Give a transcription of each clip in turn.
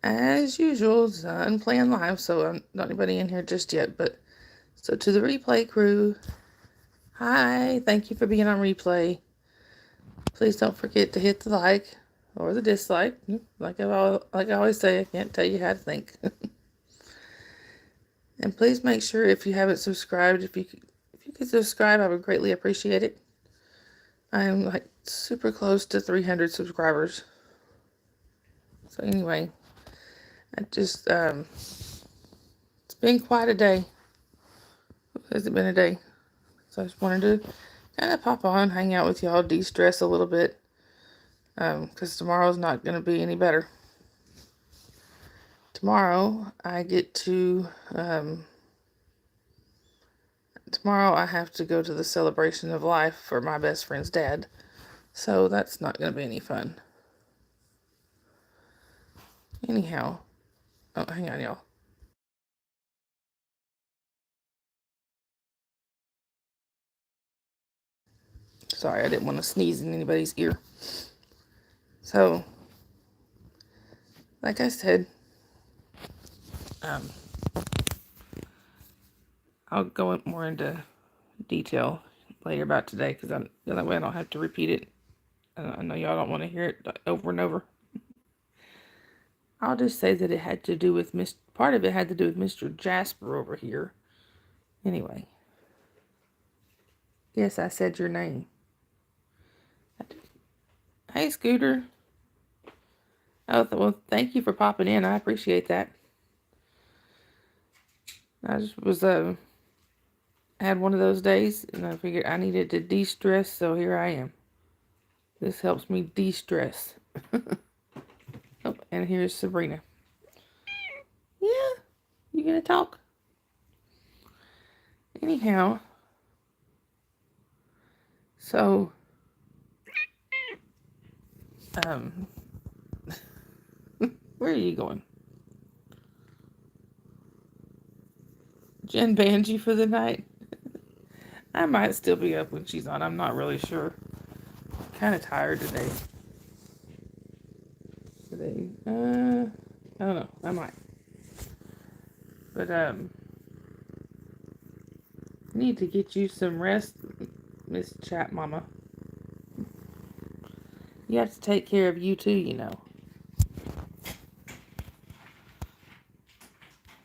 As usual, it's unplanned live, so not anybody in here just yet. But so to the replay crew, hi, thank you for being on replay. Please don't forget to hit the like or the dislike. Like I always say, I can't tell you how to think. And please make sure if you haven't subscribed, if you could subscribe, I would greatly appreciate it. I'm like super close to 300 subscribers. So anyway, I just it's been quite a day. Has it been a day? So I just wanted to kind of pop on, hang out with y'all, de-stress a little bit, because tomorrow's not going to be any better. Tomorrow I get to, tomorrow I have to go to the celebration of life for my best friend's dad, so that's not going to be any fun. Anyhow, oh, hang on, y'all. Sorry, I didn't want to sneeze in anybody's ear. So, like I said, I'll go more into detail later about today, because that way I don't have to repeat it. I know y'all don't want to hear it over and over. I'll just say that it had to do with part of it had to do with Mr. Jasper over here. Anyway. Yes, I said your name. Hey, Scooter. Oh, well, thank you for popping in. I appreciate that. I just was, had one of those days, and I figured I needed to de-stress, so here I am. This helps me de-stress. Oh, and here's Sabrina. Yeah, you gonna talk? Anyhow, so, where are you going? Jen banned you for the night? I might still be up when she's on. I'm not really sure. Kind of tired today. I don't know. I might. But, need to get you some rest, Miss Chat Mama. You have to take care of you too, you know.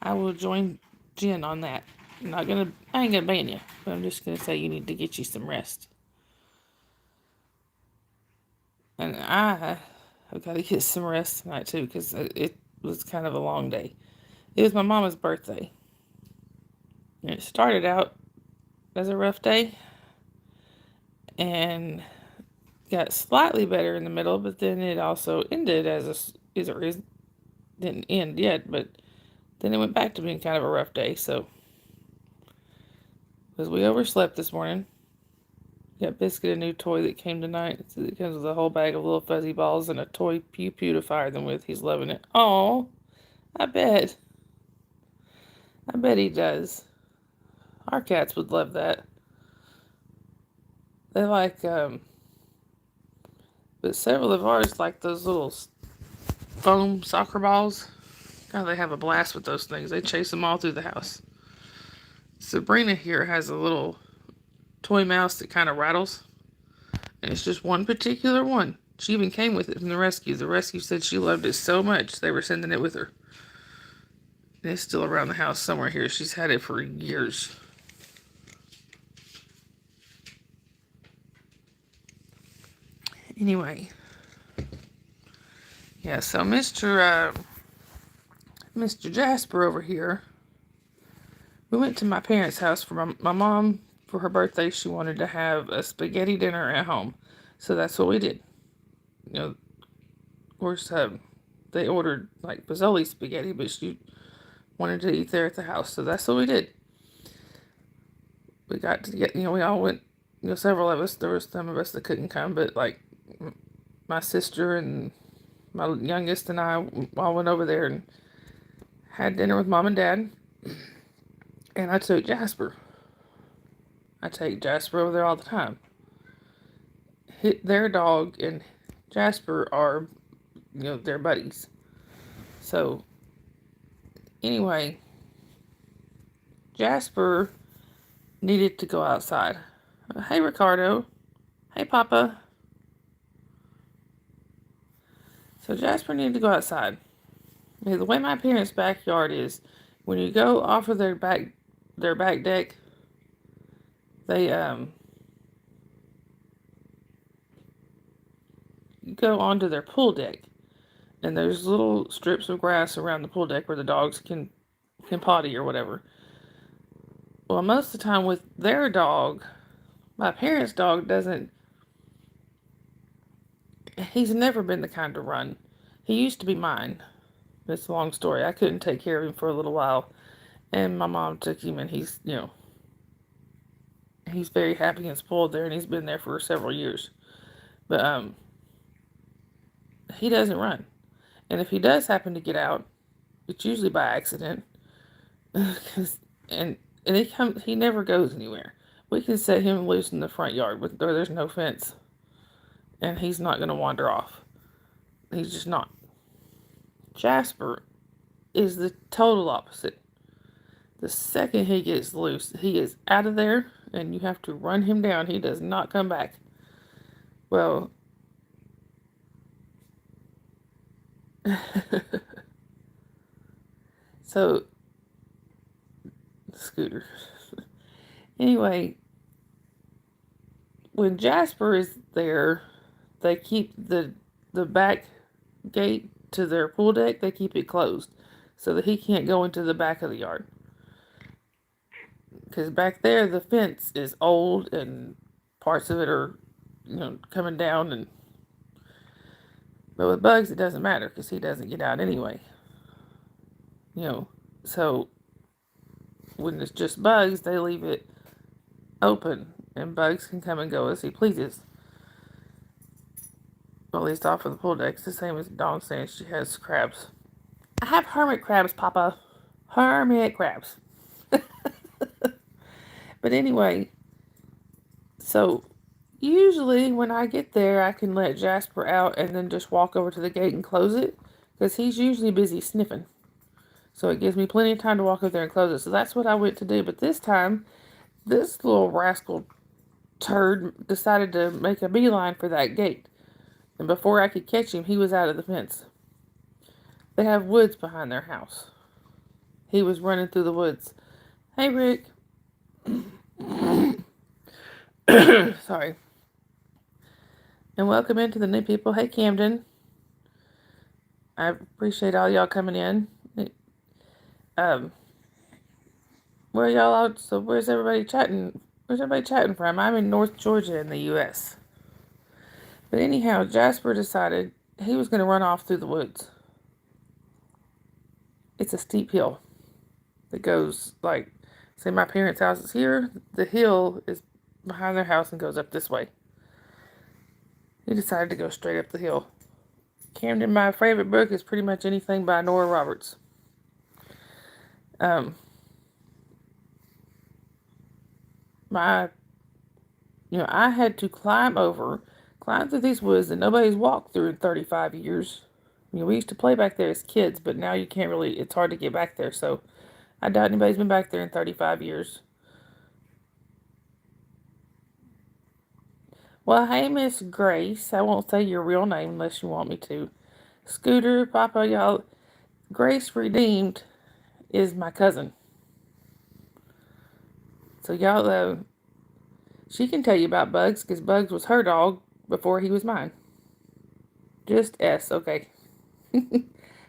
I will join Jen on that. I ain't gonna ban you, but I'm just gonna say you need to get you some rest. And I have got to get some rest tonight too, because it was kind of a long day. It was my mama's birthday. And it started out as a rough day and got slightly better in the middle, but then it also ended didn't end yet, but then it went back to being kind of a rough day. So, because we overslept this morning, got Biscuit a new toy that came tonight. It comes with a whole bag of little fuzzy balls and a toy pew to fire them with. He's loving it. Oh, I bet he does. Our cats would love that. They like, but several of ours like those little foam soccer balls. God, they have a blast with those things. They chase them all through the house. Sabrina here has a little toy mouse that kind of rattles, and it's just one particular one. She even came with it from the rescue. The rescue said she loved it so much they were sending it with her. And it's still around the house somewhere here. She's had it for years. Anyway. Yeah, so Mr. Jasper over here, we went to my parents' house for my mom, for her birthday. She wanted to have a spaghetti dinner at home. So that's what we did. You know, of course, they ordered like Pozzoli spaghetti, but she wanted to eat there at the house. So that's what we did. We got to get, we all went, several of us. There was some of us that couldn't come, but like my sister and my youngest and I all went over there and had dinner with mom and dad. And I took Jasper. I take Jasper over there all the time. Their dog and Jasper are, their buddies. So, anyway, Jasper needed to go outside. Hey, Ricardo. Hey, Papa. So, Jasper needed to go outside. The way my parents' backyard is, when you go off of their back deck, they you go onto their pool deck, and there's little strips of grass around the pool deck where the dogs can potty or whatever. Well, most of the time with their dog, my parents' dog doesn't. He's never been the kind to run. He used to be mine. It's a long story. I couldn't take care of him for a little while, and my mom took him, and he's he's very happy and spoiled there, and he's been there for several years. But he doesn't run, and if he does happen to get out, it's usually by accident. and he never goes anywhere. We can set him loose in the front yard where there's no fence, and he's not going to wander off. He's just not. Jasper is the total opposite. The second he gets loose, he is out of there, and you have to run him down. He does not come back. Well, so, Scooter. Anyway, when Jasper is there, they keep the back gate to their pool deck, they keep it closed so that he can't go into the back of the yard. Because back there, the fence is old and parts of it are, coming down. But with Bugs, it doesn't matter because he doesn't get out anyway. So when it's just Bugs, they leave it open and Bugs can come and go as he pleases. Well, at least off of the pool deck. It's the same as Dawn saying she has crabs. I have hermit crabs, Papa. Hermit crabs. But anyway, so usually when I get there, I can let Jasper out and then just walk over to the gate and close it because he's usually busy sniffing. So it gives me plenty of time to walk over there and close it. So that's what I went to do. But this time, this little rascal turd decided to make a beeline for that gate. And before I could catch him, he was out of the fence. They have woods behind their house. He was running through the woods. Hey, Rick. Sorry. And welcome into the new people. Hey, Camden. I appreciate all y'all coming in. Where y'all out? So where's everybody chatting? Where's everybody chatting from? I'm in North Georgia in the U.S. But anyhow, Jasper decided he was going to run off through the woods. It's a steep hill that goes like, say my parents' house is here. The hill is behind their house and goes up this way. He decided to go straight up the hill. Camden, my favorite book is pretty much anything by Nora Roberts. I had to climb through these woods that nobody's walked through in 35 years. We used to play back there as kids, but now you can't really, it's hard to get back there, so I doubt anybody's been back there in 35 years. Well, hey, Miss Grace. I won't say your real name unless you want me to. Scooter, Papa, y'all. Grace Redeemed is my cousin. So y'all, she can tell you about Bugs, because Bugs was her dog before he was mine. Just S, okay.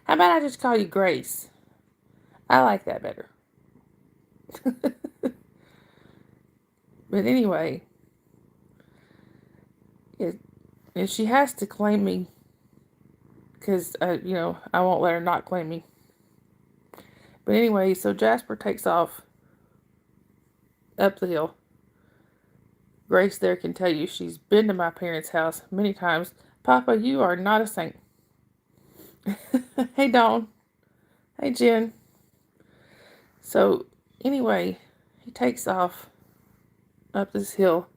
How about I just call you Grace? I like that better. But anyway, and she has to claim me because, I won't let her not claim me. But anyway, so Jasper takes off up the hill. Grace there can tell you she's been to my parents' house many times. Papa, you are not a saint. Hey, Dawn. Hey, Jen. So, anyway, he takes off up this hill.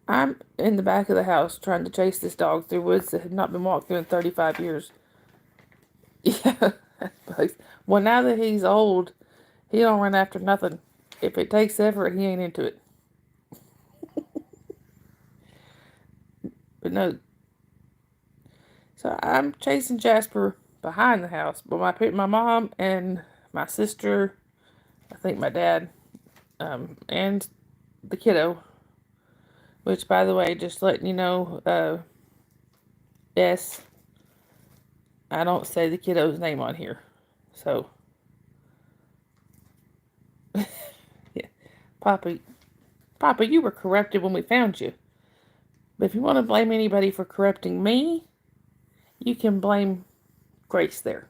I'm in the back of the house trying to chase this dog through woods that had not been walked through in 35 years. Yeah. Well, now that he's old, he don't run after nothing. If it takes effort, he ain't into it. But no, so I'm chasing Jasper behind the house, but my mom and my sister, I think my dad, and the kiddo. Which, by the way, just letting you know, yes, I don't say the kiddo's name on here. So, yeah, Papa, Papa, you were corrupted when we found you. But if you want to blame anybody for corrupting me, you can blame Grace there.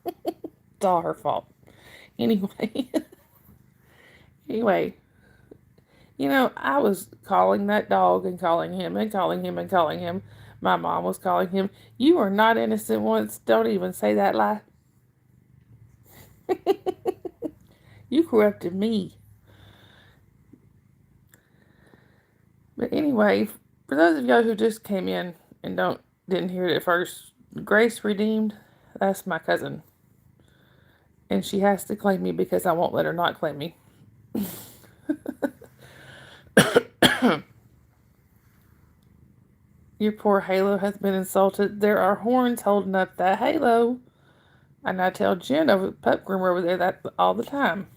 It's all her fault. Anyway, anyway, I was calling that dog and calling him and calling him and calling him. My mom was calling him. You are not innocent once. Don't even say that lie. You corrupted me. But anyway, for those of y'all who just came in and didn't hear it at first, Grace Redeemed, that's my cousin. And she has to claim me because I won't let her not claim me. Your poor halo has been insulted. There are horns holding up that halo. And I tell Jen over the pup groomer over there that all the time.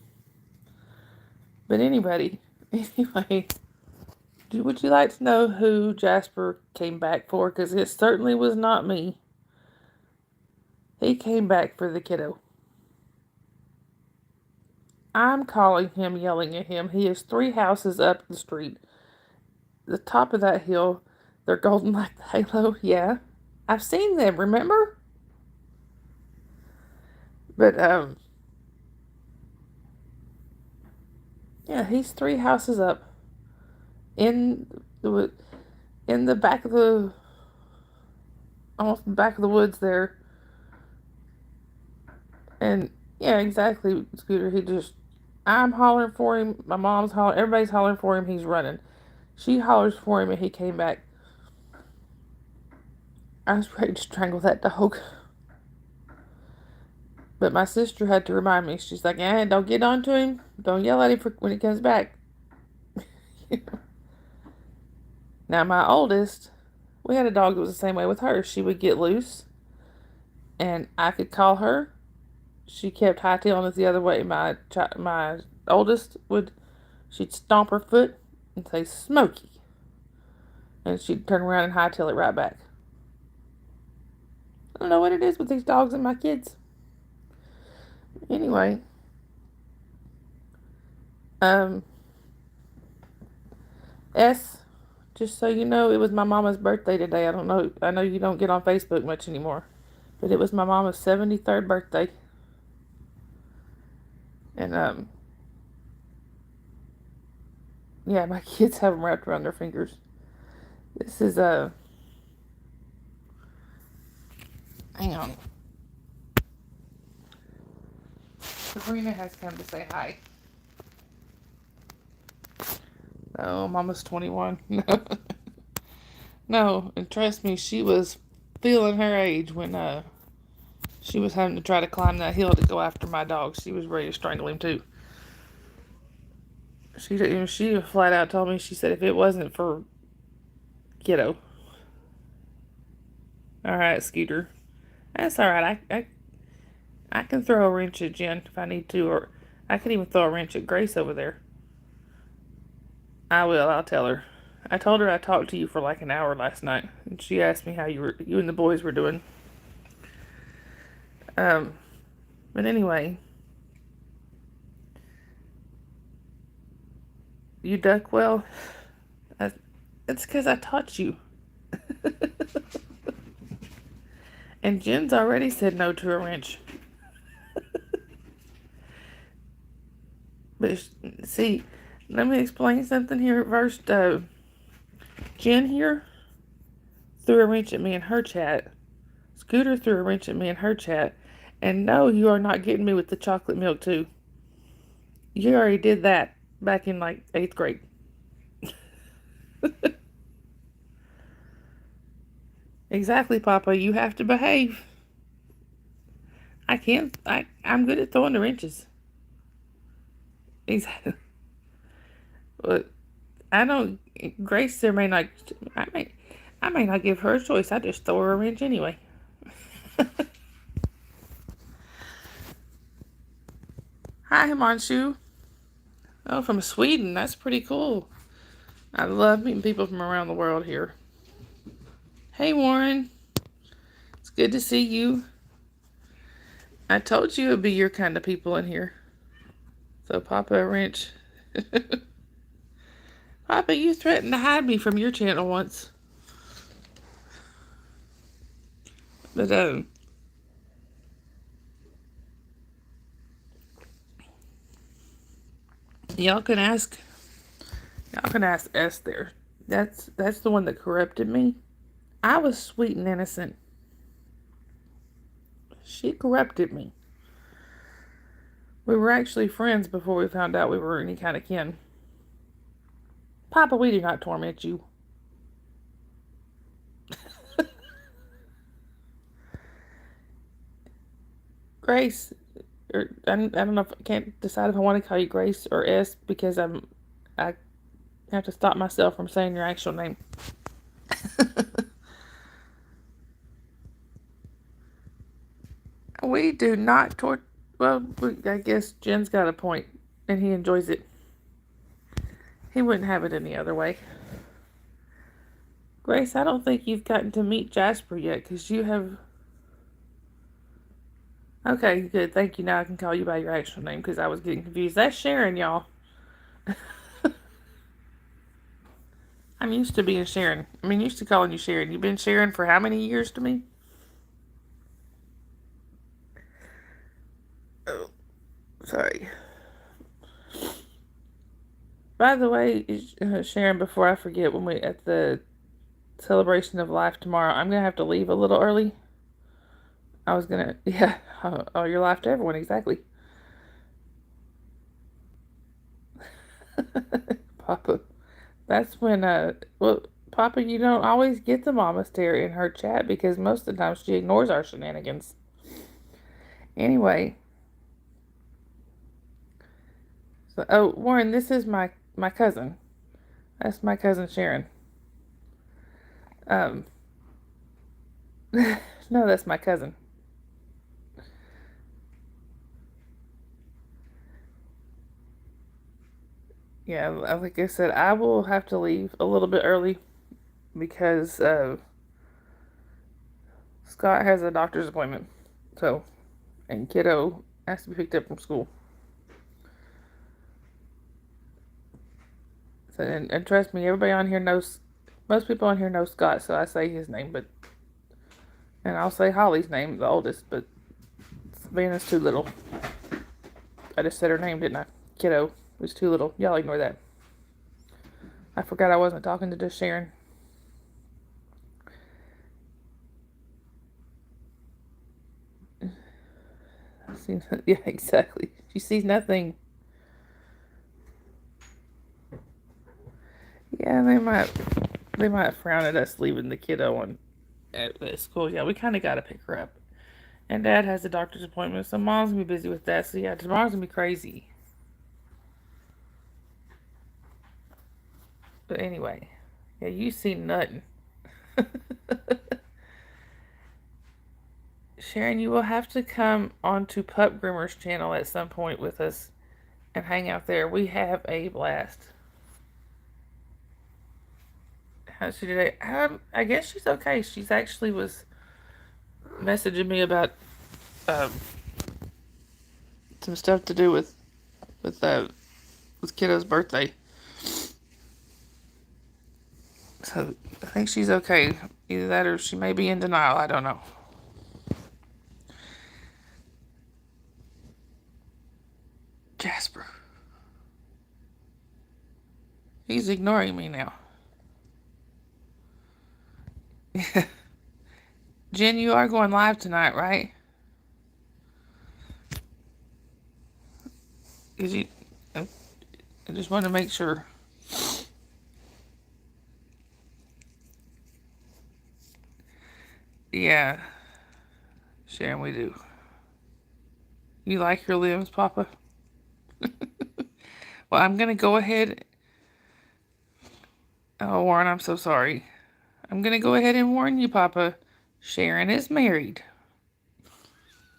But anyway, would you like to know who Jasper came back for? Because it certainly was not me. He came back for the kiddo. I'm calling him, yelling at him. He is 3 houses up the street. The top of that hill, they're golden like the halo. Yeah, I've seen them, remember? But, yeah, he's 3 houses up in the back of the, almost back of the woods there. And, yeah, exactly, Scooter. I'm hollering for him. My mom's hollering. Everybody's hollering for him. He's running. She hollers for him, and he came back. I was ready to strangle that dog. But my sister had to remind me. She's like, don't get on to him. Don't yell at him when he comes back. Now, my oldest, we had a dog that was the same way with her. She would get loose, and I could call her. She kept hightailing us the other way. My oldest she'd stomp her foot and say, Smokey. And she'd turn around and hightail it right back. I don't know what it is with these dogs and my kids. Anyway, just so you know, it was my mama's birthday today. I don't know. I know you don't get on Facebook much anymore, but it was my mama's 73rd birthday. And, yeah, my kids have them wrapped around their fingers. This is, hang on. Sabrina has come to say hi. Oh, Mama's 21. No. No, and trust me, she was feeling her age when she was having to try to climb that hill to go after my dog. She was ready to strangle him too. She flat out told me, she said, if it wasn't for kiddo. All right, Scooter. That's all right. I can throw a wrench at Jen if I need to, or I can even throw a wrench at Grace over there. I will. I'll tell her. I told her I talked to you for like an hour last night, and she asked me how you and the boys were doing. But anyway, you duck well. It's because I taught you. And Jen's already said no to a wrench. But see, let me explain something here first. Jen here threw a wrench at me in her chat. Scooter threw a wrench at me in her chat. And no, you are not getting me with the chocolate milk too. You already did that back in like 8th grade. Exactly, Papa. You have to behave. I can't. I'm good at throwing the wrenches. Exactly. But I don't. Grace, there may not. I may. I may not give her a choice. I just throw her a wrench anyway. Hi, Himanshu. Oh, from Sweden. That's pretty cool. I love meeting people from around the world here. Hey, Warren. It's good to see you. I told you it would be your kind of people in here. So, Papa Wrench. Papa, you threatened to hide me from your channel once. But, y'all can ask Esther. That's the one that corrupted me. I was sweet and innocent. She corrupted me. We were actually friends before we found out we were any kind of kin. Papa, we do not torment you. Grace, or I don't know if I can't decide if I want to call you Grace or S because I have to stop myself from saying your actual name. We do not well, I guess Jen's got a point, and he enjoys it. He wouldn't have it any other way. Grace, I don't think you've gotten to meet Jasper yet, because you have... Okay, good. Thank you. Now I can call you by your actual name, because I was getting confused. That's Sharon, y'all. I'm used to being Sharon. Used to calling you Sharon. You've been Sharon for how many years to me? Oh, sorry. By the way, Sharon, before I forget, when we at the celebration of life tomorrow, I'm gonna have to leave a little early. I was gonna, yeah. Oh, your life to everyone, exactly. Papa, that's when well, Papa, you don't always get the mama stare in her chat because most of the time she ignores our shenanigans. Anyway, so Warren, this is my cousin. That's my cousin Sharon. Um, no, that's my cousin. Yeah, like I said, I will have to leave a little bit early because Scott has a doctor's appointment. So, and kiddo has to be picked up from school. So, and trust me, everybody on here knows, most people on here know Scott, so I say his name, and I'll say Holly's name, the oldest, but Savannah's too little. I just said her name, didn't I? Kiddo was too little. Y'all ignore that. I forgot I wasn't talking to just Sharon. Yeah, exactly. She sees nothing. Yeah, they might frown at us leaving the kiddo at school. Yeah, we kind of got to pick her up. And Dad has a doctor's appointment, so Mom's gonna be busy with that. So yeah, tomorrow's gonna be crazy. But anyway, yeah, you see nothing. Sharon, you will have to come onto Pup Groomer's channel at some point with us and hang out there. We have a blast. How's she today? I guess she's okay. She's actually was messaging me about um, some stuff to do with kiddo's birthday. So I think she's okay. Either that or she may be in denial. I don't know. Jasper. He's ignoring me now. Jen, you are going live tonight, right? Cause I just want to make sure. Yeah, Sharon, we do. You like your limbs, Papa? Well, I'm going to go ahead. Oh, Warren, I'm so sorry. I'm going to go ahead and warn you, Papa. Sharon is married.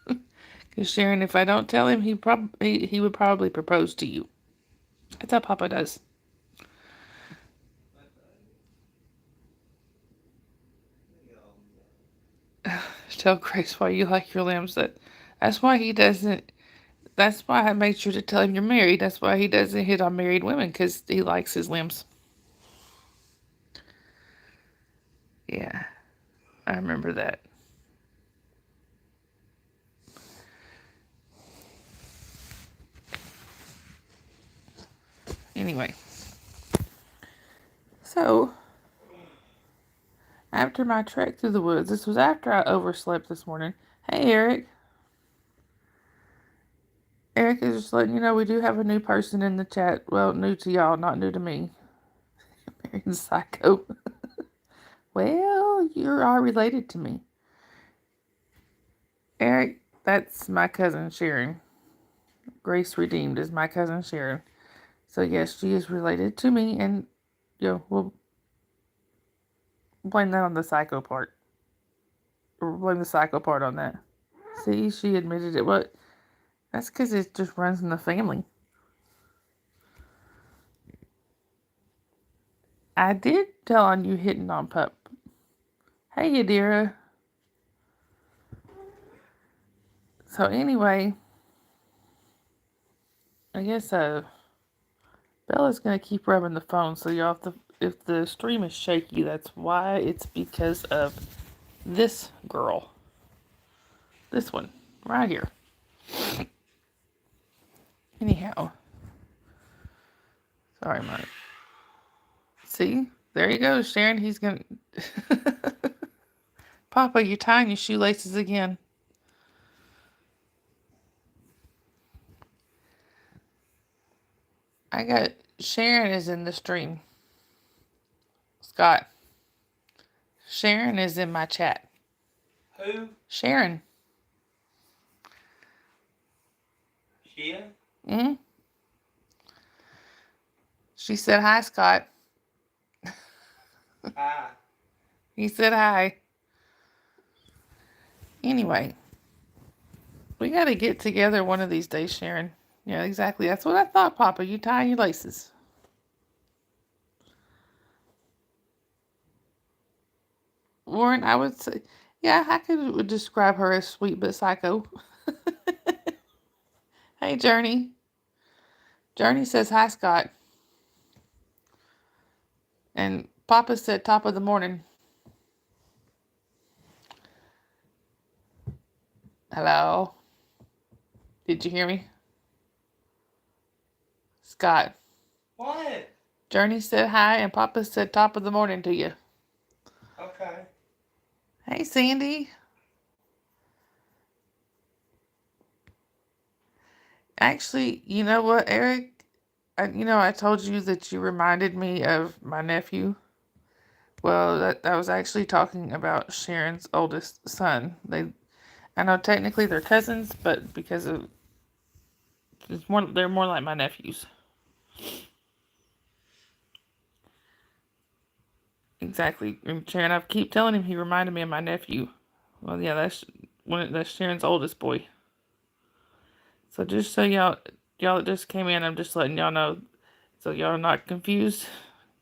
Because Sharon, if I don't tell him, he would probably propose to you. That's how Papa does. Tell Grace why you like your limbs. That's why he doesn't. That's why I made sure to tell him you're married. That's why he doesn't hit on married women, because he likes his limbs. Yeah, I remember that. Anyway, so after my trek through the woods, this was after I overslept this morning. Hey, Eric. Eric is just letting you know we do have a new person in the chat. Well, new to y'all, not new to me. Married psycho. Well, you are related to me. Eric, that's my cousin Sharon. Grace Redeemed is my cousin Sharon. So yes, she is related to me, and we'll blame that on the psycho part. Or blame the psycho part on that. See, she admitted it. What? That's because it just runs in the family. I did tell on you hitting on Pup. Hey, Yadira. So anyway, I guess Bella's gonna keep rubbing the phone, so y'all have to. If the stream is shaky, that's why. It's because of this girl. This one, right here. Anyhow. Sorry, Mike. See? There you go, Sharon. He's gonna... Papa, you're tying your shoelaces again. I got... Sharon is in the stream. Scott. Sharon is in my chat. Who? Sharon. Shia? Mm-hmm. She said hi, Scott. Hi. He said hi. Anyway. We gotta get together one of these days, Sharon. Yeah, exactly. That's what I thought, Papa. You tie your laces. Warren, I would say... Yeah, I could describe her as sweet but psycho. Hey, Journey. Journey says hi, Scott. And Papa said top of the morning. Hello. Did you hear me? Scott. What? Journey said hi and Papa said top of the morning to you. Okay. Hey, Sandy. Actually, you know what, Eric? I told you that you reminded me of my nephew. Well, that was actually talking about Sharon's oldest son. I know technically they're cousins, but because of they're more like my nephews. Exactly. And Sharon, I keep telling him he reminded me of my nephew. Well, yeah, that's Sharon's oldest boy. So just so y'all that just came in, I'm just letting y'all know, so y'all are not confused.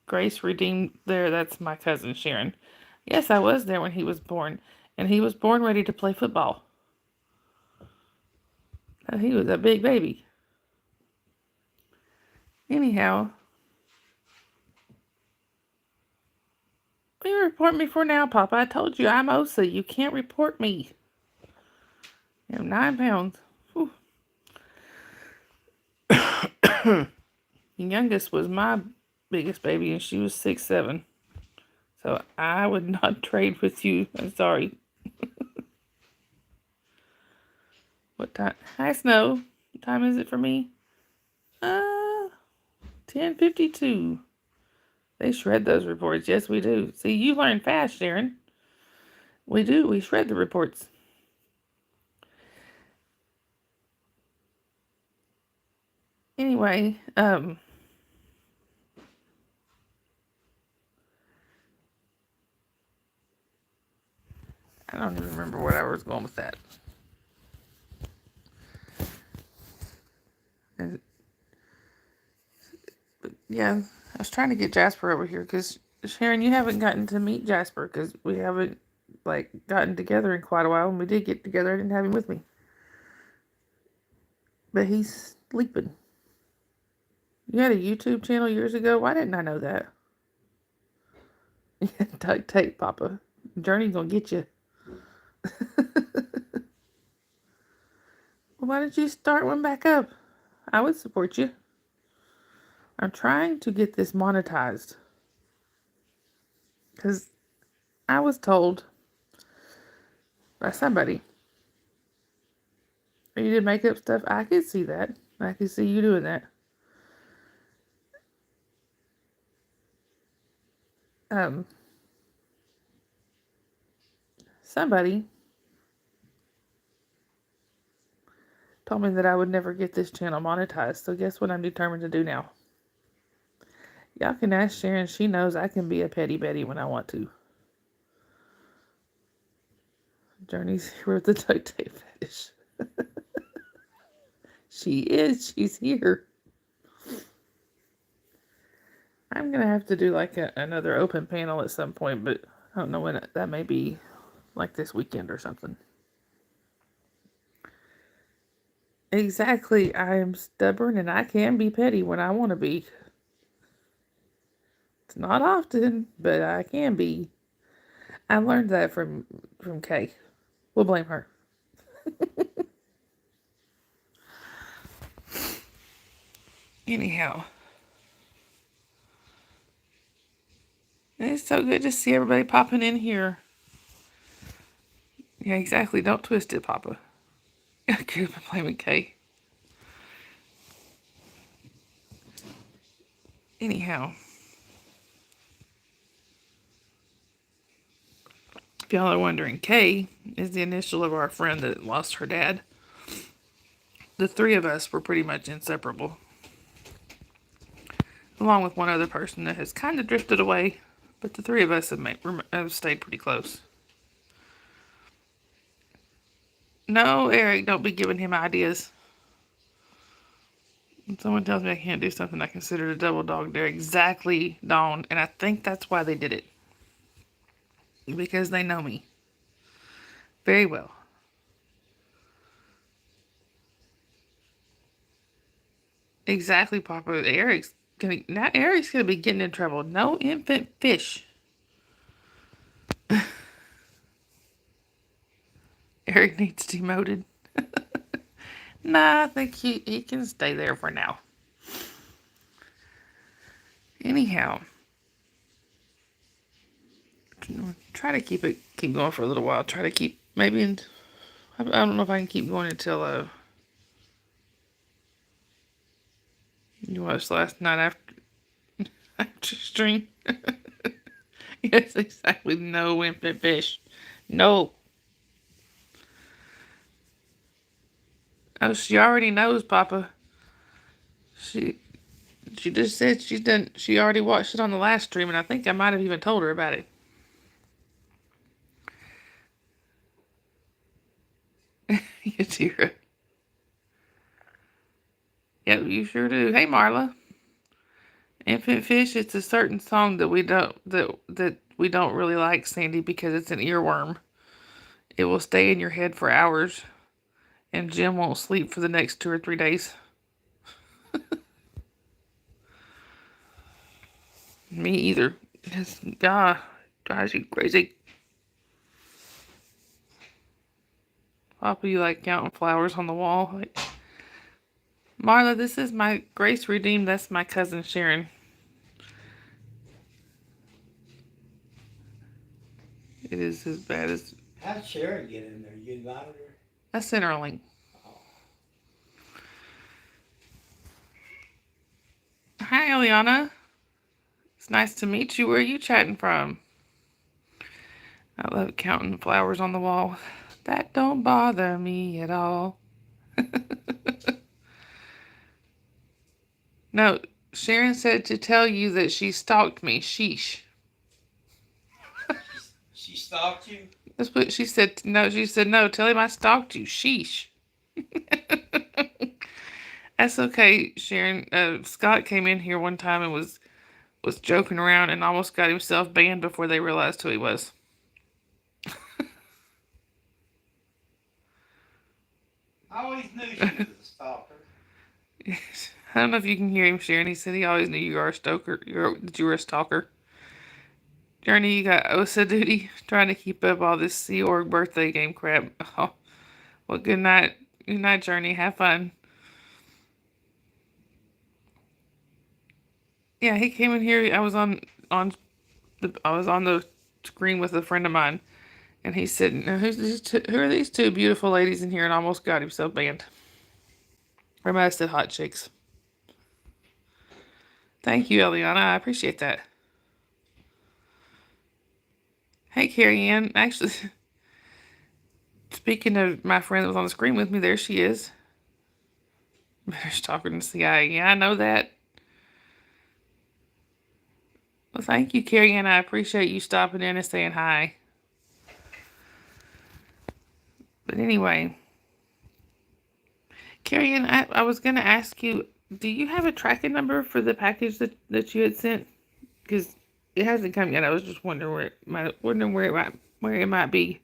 Grace Redeemed there, that's my cousin Sharon. Yes, I was there when he was born, and he was born ready to play football. He was a big baby. Anyhow, what are you report me for now, Papa? I told you I'm OSA. You can't report me. I'm 9 pounds. The youngest was my biggest baby, and she was 6'7". So I would not trade with you. I'm sorry. What time? Hi, Snow. What time is it for me? 10:52. They shred those reports. Yes, we do. See, you learn fast, Sharon. We do. We shred the reports. Anyway, I don't even remember where I was going with that. But yeah, I was trying to get Jasper over here because Sharon, you haven't gotten to meet Jasper because we haven't like gotten together in quite a while. When we did get together, I didn't have him with me, but he's sleeping. You had a YouTube channel years ago. Why didn't I know that? Duct tape, Papa. Journey's gonna get you. Well, why did you start one back up? I would support you. I'm trying to get this monetized. Because I was told by somebody, you did makeup stuff. I could see that. I could see you doing that. Somebody told me that I would never get this channel monetized. So guess what I'm determined to do now? Y'all can ask Sharon. She knows I can be a petty Betty when I want to. Journey's here with the duct tape fetish. She is. She's here. I'm going to have to do like another open panel at some point, but I don't know when that may be, like this weekend or something. Exactly. I am stubborn and I can be petty when I want to be. It's not often, but I can be. I learned that from Kay. We'll blame her. Anyhow. It's so good to see everybody popping in here. Yeah, exactly. Don't twist it, Papa. I could have been blaming Kay. Anyhow. If y'all are wondering, Kay is the initial of our friend that lost her dad. The three of us were pretty much inseparable. Along with one other person that has kind of drifted away. But the three of us have stayed pretty close. No, Eric, don't be giving him ideas. When someone tells me I can't do something, I consider it a double dog dare. Exactly, Dawn. And I think that's why they did it. Because they know me very well. Exactly, Papa. Eric's gonna be getting in trouble. No infant fish. Eric needs demoted. Nah, I think he can stay there for now. Anyhow, try to keep going for a little while. Try to keep I don't know if I can keep going until you watched last night after stream. Yes, exactly. No infant fish. No. Oh, she already knows, Papa. She just said she already watched it on the last stream, and I think I might have even told her about it. You dear. Yep, you sure do. Hey, Marla. Infant fish, it's a certain song that we don't really like, Sandy, because it's an earworm. It will stay in your head for hours, and Jim won't sleep for the next 2 or 3 days. Me either. God, drives you crazy. Papa, you like counting flowers on the wall? Like, Marla, this is my Grace Redeemed. That's my cousin Sharon. It is as bad as... How'd Sharon get in there? You invited her? I sent her a link. Oh. Hi, Eliana. It's nice to meet you. Where are you chatting from? I love counting flowers on the wall. That don't bother me at all. No, Sharon said to tell you that she stalked me. Sheesh. She stalked you? That's what she said. No, she said, no, tell him I stalked you. Sheesh. That's okay, Sharon. Scott came in here one time and was joking around and almost got himself banned before they realized who he was. I always knew she was a stalker. I don't know if you can hear him, Sharon. He said he always knew you were a stalker. That you were a stalker. Journey, you got OSA duty, trying to keep up all this Sea Org birthday game crap. Oh, well, good night. Good night, Journey. Have fun. Yeah, he came in here. I was on the screen with a friend of mine, and he said, now, who are these two beautiful ladies in here? And almost got himself banned. Or might have said hot chicks. Thank you, Eliana. I appreciate that. Hey, Carrie Ann. Actually, speaking of my friend that was on the screen with me, there she is. Better talking to CIA. Yeah, I know that. Well, thank you, Carrie Ann. I appreciate you stopping in and saying hi. But anyway, Carrie Ann, I was going to ask you, do you have a tracking number for the package that you had sent? Because it hasn't come yet. I was just wondering where it might be.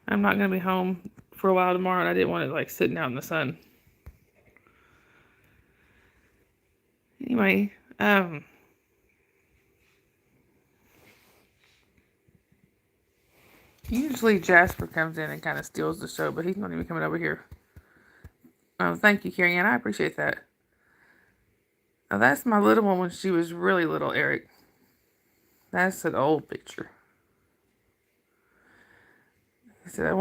I'm not going to be home for a while tomorrow, and I didn't want it like sitting out in the sun. Anyway, usually Jasper comes in and kind of steals the show, but he's not even coming over here. Thank you, Carrie Ann. I appreciate that. Now that's my little one when she was really little, Eric. That's an old picture. He said,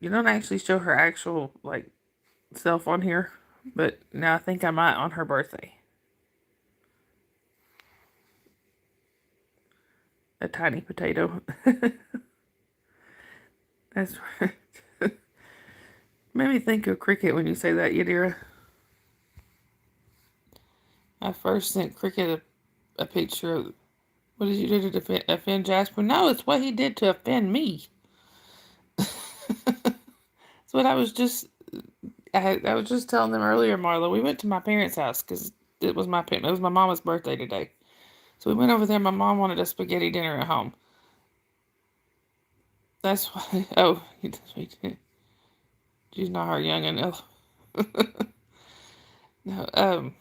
you don't actually show her actual, like, self on here, but now I think I might on her birthday. A tiny potato. That's right. Made me think of Cricket when you say that, Yadira. I first sent Cricket a picture of, what did you do to offend Jasper? No, it's what he did to offend me. That's what I was just telling them earlier, Marla. We went to my parents' house because it was my mama's birthday today. So we went over there. My mom wanted a spaghetti dinner at home. That's why. Oh, she's not her young enough. No.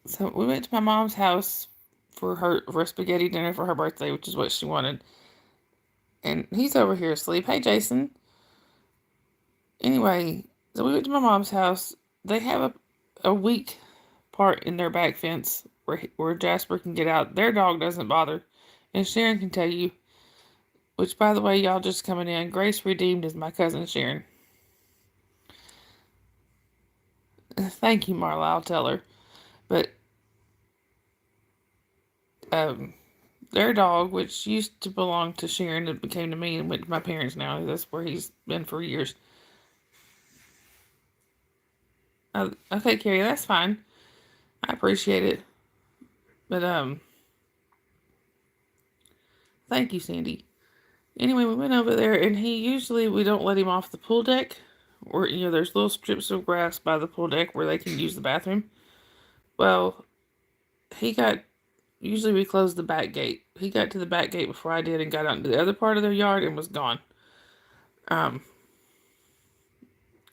So we went to my mom's house for spaghetti dinner for her birthday, which is what she wanted. And he's over here asleep. Hey, Jason. Anyway, so we went to my mom's house. They have a weak part in their back fence where Jasper can get out. Their dog doesn't bother. And Sharon can tell you, which, by the way, y'all just coming in, Grace Redeemed is my cousin Sharon. Thank you, Marla. I'll tell her. But their dog, which used to belong to Sharon, it became to me and went to my parents now. That's where he's been for years. Okay, Carrie, that's fine. I appreciate it. But thank you, Sandy. Anyway, we went over there, and we don't let him off the pool deck, or there's little strips of grass by the pool deck where they can use the bathroom. Well, usually we close the back gate. He got to the back gate before I did and got out into the other part of their yard and was gone.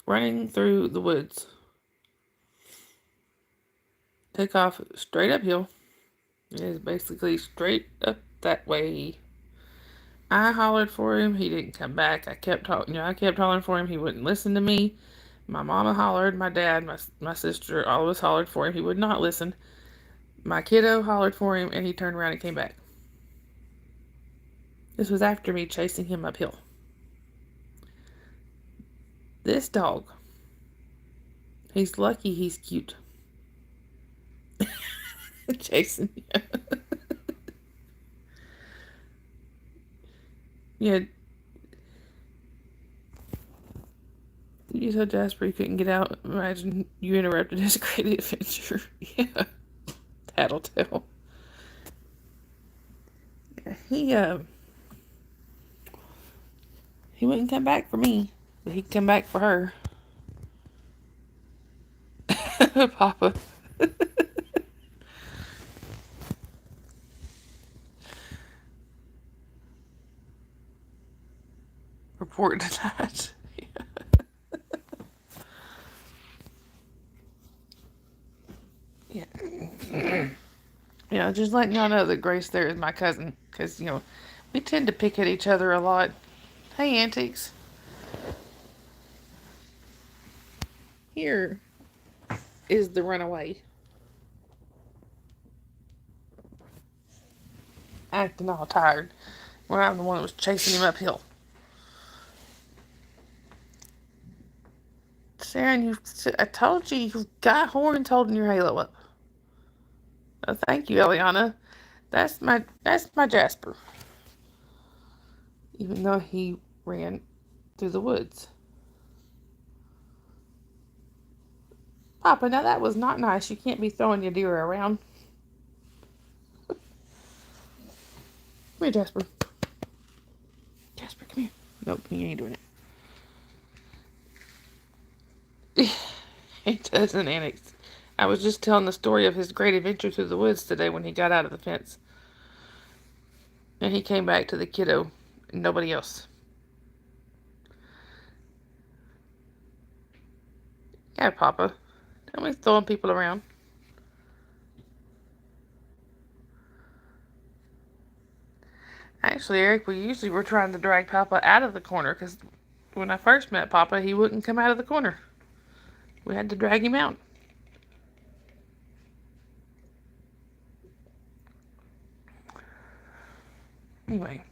Running through the woods. Took off straight uphill. It is basically straight up that way. I hollered for him. He didn't come back. I kept hollering for him. He wouldn't listen to me. My mama hollered. My dad, my sister, all of us hollered for him. He would not listen. My kiddo hollered for him, and he turned around and came back. This was after me chasing him uphill. This dog, he's lucky he's cute. Chasing you. Yeah. You told Jasper you couldn't get out. Imagine you interrupted his great adventure. Yeah, tattletale. Yeah, he wouldn't come back for me, but he'd come back for her. Papa. Report tonight. Yeah. Yeah, just letting y'all know that Grace there is my cousin. Because, we tend to pick at each other a lot. Hey, Antiques. Here is the runaway. Acting all tired when I'm the one that was chasing him uphill. Sharon, I told you you've got horns holding your halo up. Oh, thank you, Eliana. That's my Jasper. Even though he ran through the woods. Papa, now that was not nice. You can't be throwing your deer around. Come here, Jasper. Jasper, come here. Nope, he ain't doing it. He doesn't annex. I was just telling the story of his great adventure through the woods today when he got out of the fence. And he came back to the kiddo and nobody else. Yeah, Papa. Don't be throwing people around. Actually, Eric, we usually were trying to drag Papa out of the corner because when I first met Papa, he wouldn't come out of the corner. We had to drag him out. Anyway.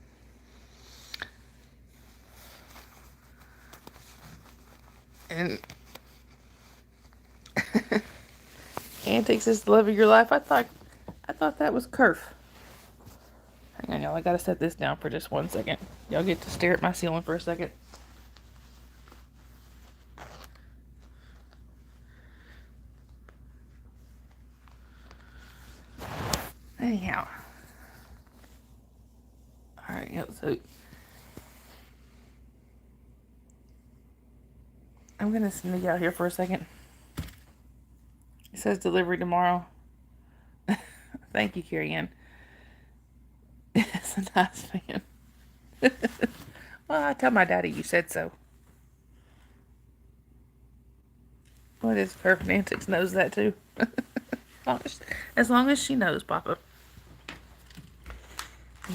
And Antics is the love of your life. I thought that was Kerf. Hang on, y'all. I gotta set this down for just 1 second. Y'all get to stare at my ceiling for a second. Anyhow. Alright, yeah, so I'm gonna sneak out here for a second. It says delivery tomorrow. Thank you, Carrie Ann. It's a nice fan. Well, I tell my daddy you said so. What is Perfect Antics knows that too. As long as she knows, Papa.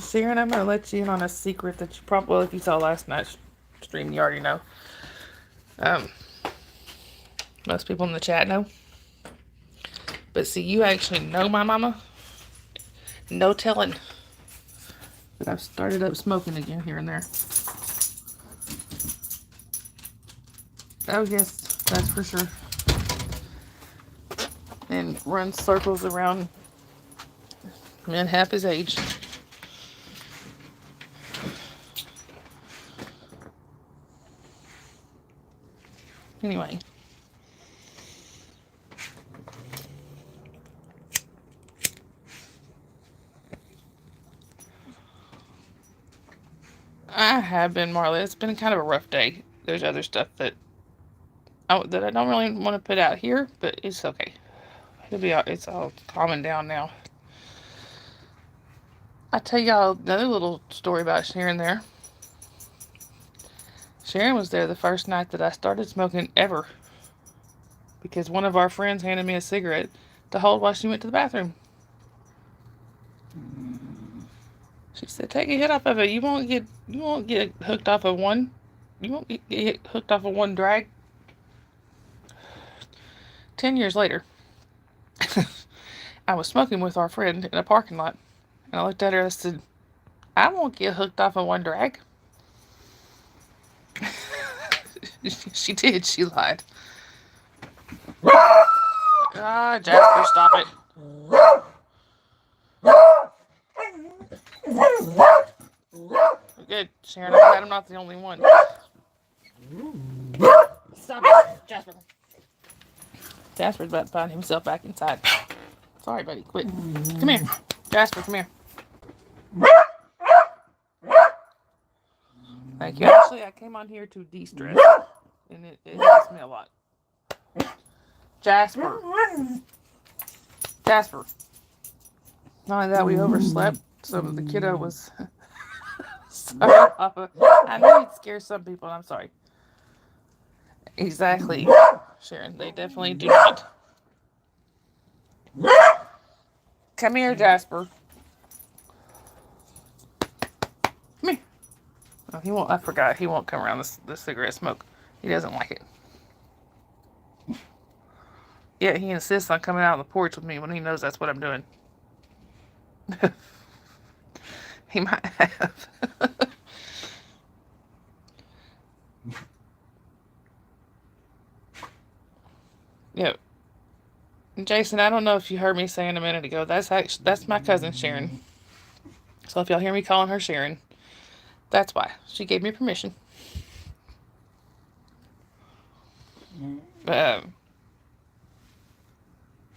Sharon, I'm gonna let you in on a secret that you probably, well, if you saw last night's stream, you already know. Most people in the chat know. But see, you actually know my mama. No telling. But I've started up smoking again here and there. Oh yes, that's for sure. And runs circles around men half his age. Anyway. I have been, Marla. It's been kind of a rough day. There's other stuff that I don't really want to put out here, but it's okay. It's all calming down now. I'll tell y'all another little story about Sharon there. Sharon was there the first night that I started smoking ever. Because one of our friends handed me a cigarette to hold while she went to the bathroom. She said, take a hit off of it. You won't get hooked off of one. You won't get hooked off of one drag. 10 years later, I was smoking with our friend in a parking lot. And I looked at her and I said, I won't get hooked off of one drag. She did. She lied. Ah, Jasper, stop it. Good, Sharon. I'm glad I'm not the only one. Stop it, Jasper. Jasper's about to find himself back inside. Sorry, buddy. Quit. Come here. Jasper, come here. Thank you. Actually, I came on here to de-stress, and it helps me a lot. Jasper. Jasper. Not only that, we overslept, so the kiddo was... Sorry, Papa. I know it scares some people, and I'm sorry. Exactly, Sharon. They definitely do not. Come here, Jasper. Come here. Oh, he won't. I forgot. He won't come around the cigarette smoke. He doesn't like it. Yeah, he insists on coming out on the porch with me when he knows that's what I'm doing. He might have. Yeah. Jason, I don't know if you heard me saying a minute ago. That's my cousin Sharon. So if y'all hear me calling her Sharon, that's why. She gave me permission.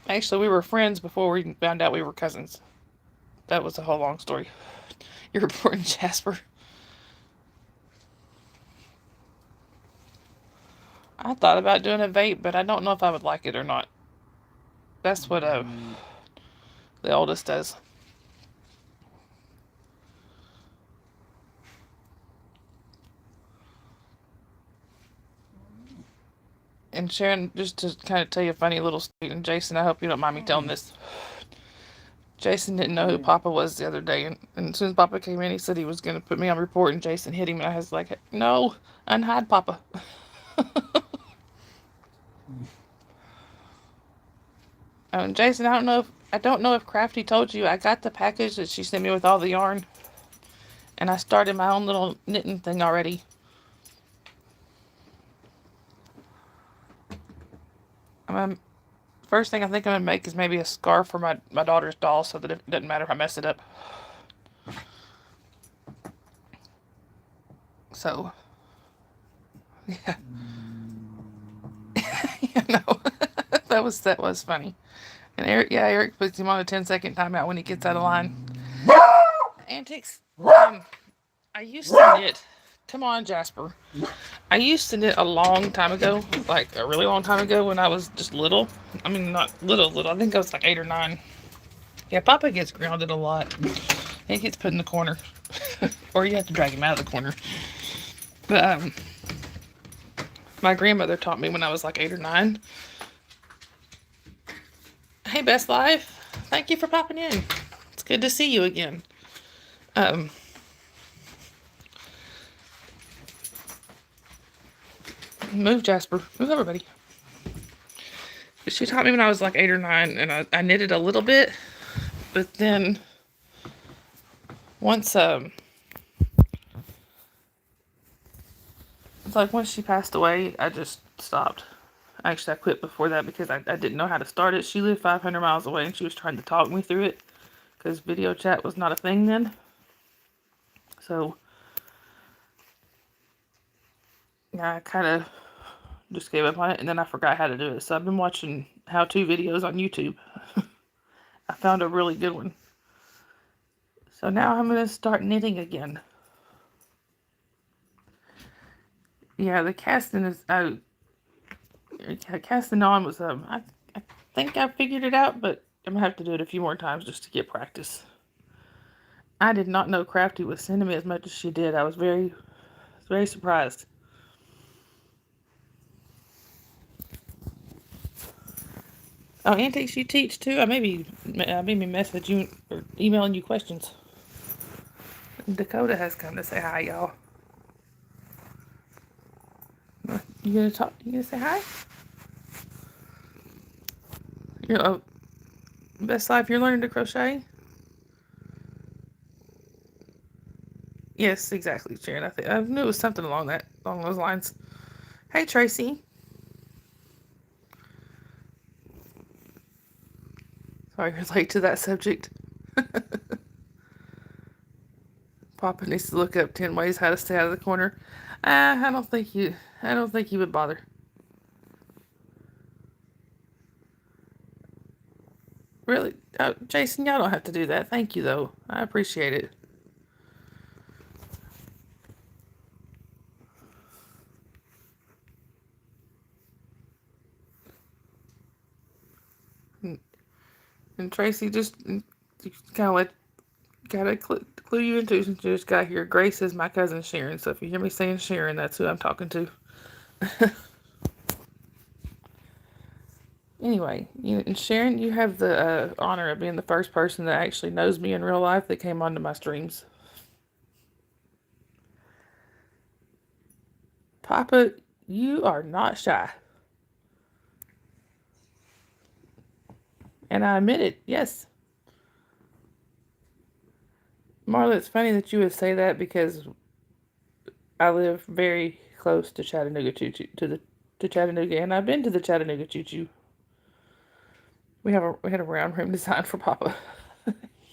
Actually, we were friends before we found out we were cousins. That was a whole long story. You're reporting Jasper. I thought about doing a vape, but I don't know if I would like it or not. That's what the oldest does. And Sharon, just to kind of tell you a funny little story, and Jason, I hope you don't mind me telling this. Jason didn't know who Papa was the other day, and as soon as Papa came in, he said he was going to put me on report, and Jason hit him, and I was like, no, unhide Papa. Jason, I don't know if Crafty told you, I got the package that she sent me with all the yarn, and I started my own little knitting thing already. First thing I think I'm going to make is maybe a scarf for my daughter's doll so that it doesn't matter if I mess it up. So, yeah. Yeah, no. that was funny. And Eric puts him on a 10-second timeout when he gets out of line. Antics. I used to knit. Come on, Jasper. I used to knit a long time ago, like a really long time ago when I was just little. I mean, not little. I think I was like 8 or 9. Yeah, Papa gets grounded a lot. He gets put in the corner. Or you have to drag him out of the corner. But, my grandmother taught me when I was like 8 or 9. Hey, Best Life. Thank you for popping in. It's good to see you again. Move, Jasper. Move, everybody. She taught me when I was like 8 or 9, and I knitted a little bit, but then once it's like once she passed away, I just stopped. Actually, I quit before that because I didn't know how to start it. She lived 500 miles away, and she was trying to talk me through it because video chat was not a thing then. So I kind of just gave up on it, and then I forgot how to do it. So I've been watching how-to videos on YouTube. I found a really good one. So now I'm going to start knitting again. Yeah, the casting is... casting on was... I think I figured it out, but I'm going to have to do it a few more times just to get practice. I did not know Crafty was sending me as much as she did. I was very surprised. Oh, Antiques, you teach too? I maybe message you or emailing you questions. Dakota has come to say hi, y'all. You gonna talk? You gonna say hi? Best Life, you're learning to crochet? Yes, exactly, Sharon. I knew it was something along those lines. Hey, Tracy. Sorry, you're late to that subject. Papa needs to look up 10 ways how to stay out of the corner. I don't think you would bother. Really, Jason, y'all don't have to do that. Thank you, though. I appreciate it. And Tracy, just kind of gotta clue you into, since you just got here. Grace is my cousin Sharon, so if you hear me saying Sharon, that's who I'm talking to. Anyway, and Sharon, you have the honor of being the first person that actually knows me in real life that came onto my streams. Papa, you are not shy. And I admit it, yes. Marla, it's funny that you would say that because I live very close to Chattanooga Choo Choo, to Chattanooga, and I've been to the Chattanooga Choo Choo. We had a round room designed for Papa.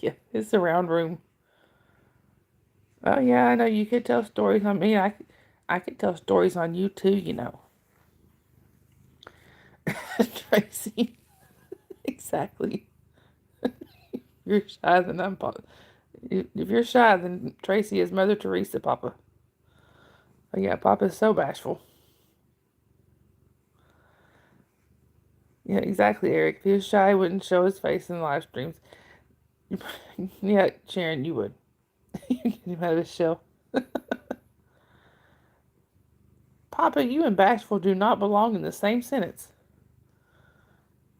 Yeah, it's a round room. Oh yeah, I know you could tell stories on me. I could tell stories on you too, you know. Tracy, exactly. You're shy, then I'm Papa. If you're shy, then Tracy is Mother Teresa, Papa. Oh yeah, Papa's so bashful. Yeah, exactly, Eric. If he was shy, he wouldn't show his face in live streams. Yeah, Sharon, you would. You get him out of his shell. Papa, you and bashful do not belong in the same sentence.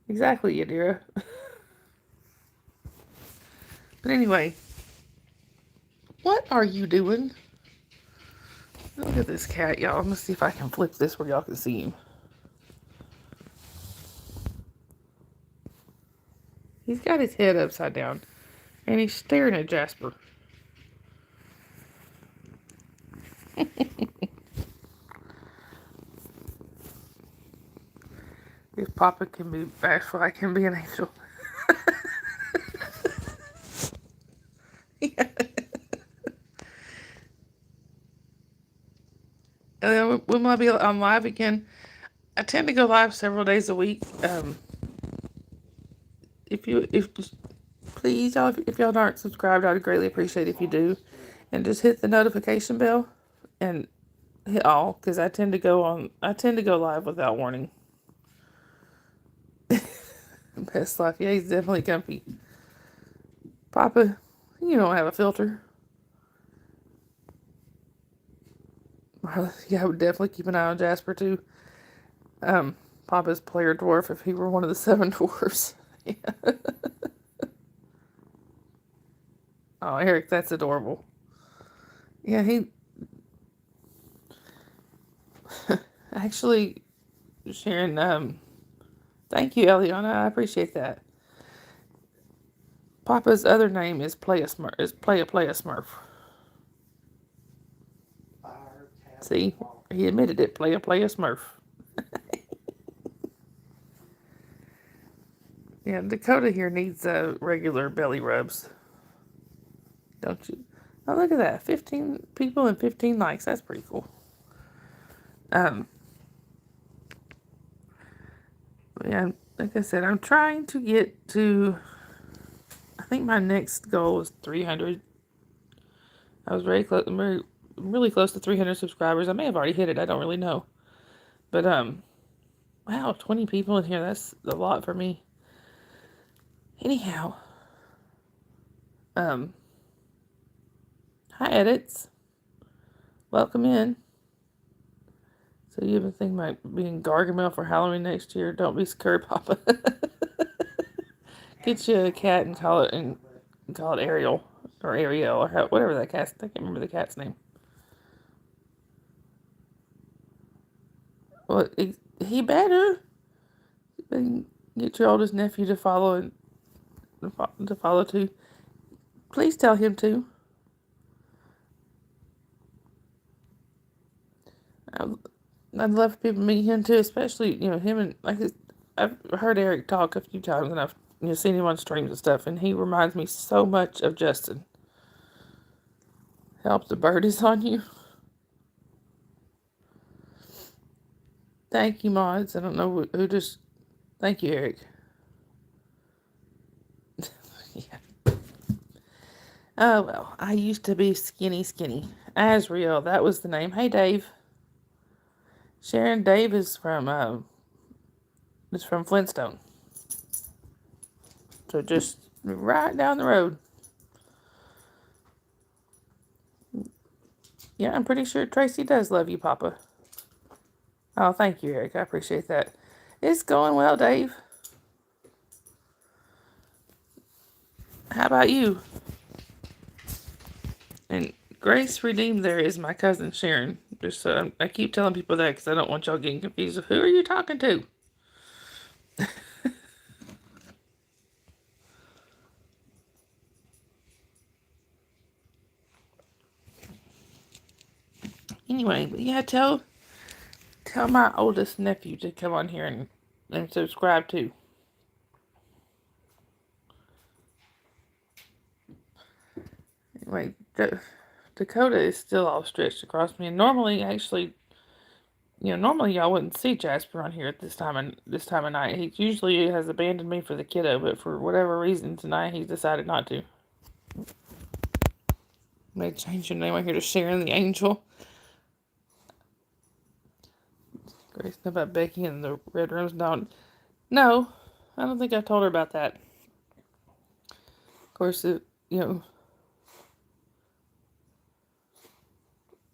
Exactly, Yadira. But anyway, what are you doing? Look at this cat, y'all. I'm gonna see if I can flip this where y'all can see him. He's got his head upside down, and he's staring at Jasper. If Papa can be bashful, I can be an angel. Yeah. When will I be on live again? I tend to go live several days a week. If please, y'all, if y'all aren't subscribed, I'd greatly appreciate it if you do, and just hit the notification bell and hit all, because I tend to go live without warning. Best life, yeah, he's definitely comfy. Papa, you don't have a filter. Yeah, I would definitely keep an eye on Jasper too. Papa's player dwarf if he were one of the 7 dwarfs. Yeah. Oh, Eric, that's adorable. Yeah, he actually, Sharon, thank you, Eliana. I appreciate that. Papa's other name is Play a Smurf. See, he admitted it. Play a Smurf. Yeah, Dakota here needs regular belly rubs, don't you? Oh, look at that! 15 people and 15 likes. That's pretty cool. Um, yeah, like I said, I'm trying to get to. I think my next goal was 300. I was really close to 300 subscribers. I may have already hit it. I don't really know. But wow, 20 people in here. That's a lot for me. Anyhow, hi edits. Welcome in. So you even think about being Gargamel for Halloween next year? Don't be scared, Papa. Get you a cat and call it Ariel or Ariel or whatever that cat's. I can't remember the cat's name. Well, he better get your oldest nephew to follow too. Please tell him to. I'd love for people to meet him too, especially him and I've heard Eric talk a few times, and I've seen him on streams and stuff, and he reminds me so much of Justin. Help, the bird is on you. Thank you, mods. I don't know who just. Thank you, Eric. Oh, well, I used to be skinny. Asriel, that was the name. Hey, Dave. Sharon, Dave is from Flintstone. So just right down the road. Yeah, I'm pretty sure Tracy does love you, Papa. Oh, thank you, Eric. I appreciate that. It's going well, Dave. How about you? And Grace Redeemed there is my cousin Sharon. Just I keep telling people that because I don't want y'all getting confused. Who are you talking to? Anyway, but yeah, tell my oldest nephew to come on here and subscribe too. Anyway, Dakota is still all stretched across me, and normally, actually, normally y'all wouldn't see Jasper on here at this time of night. He usually has abandoned me for the kiddo, but for whatever reason tonight he's decided not to. May change your name on here to Sharon the Angel. Grace know about Becky and the red rooms. No, I don't think I told her about that. Of course,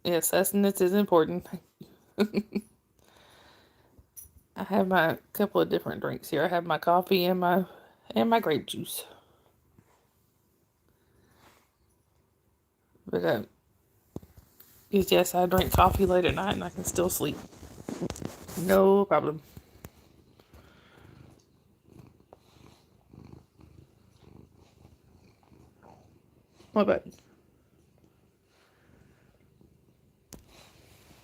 yes, sustenance is important. I have my couple of different drinks here. I have my coffee and my grape juice. But yes, I drink coffee late at night and I can still sleep. No problem. What about you?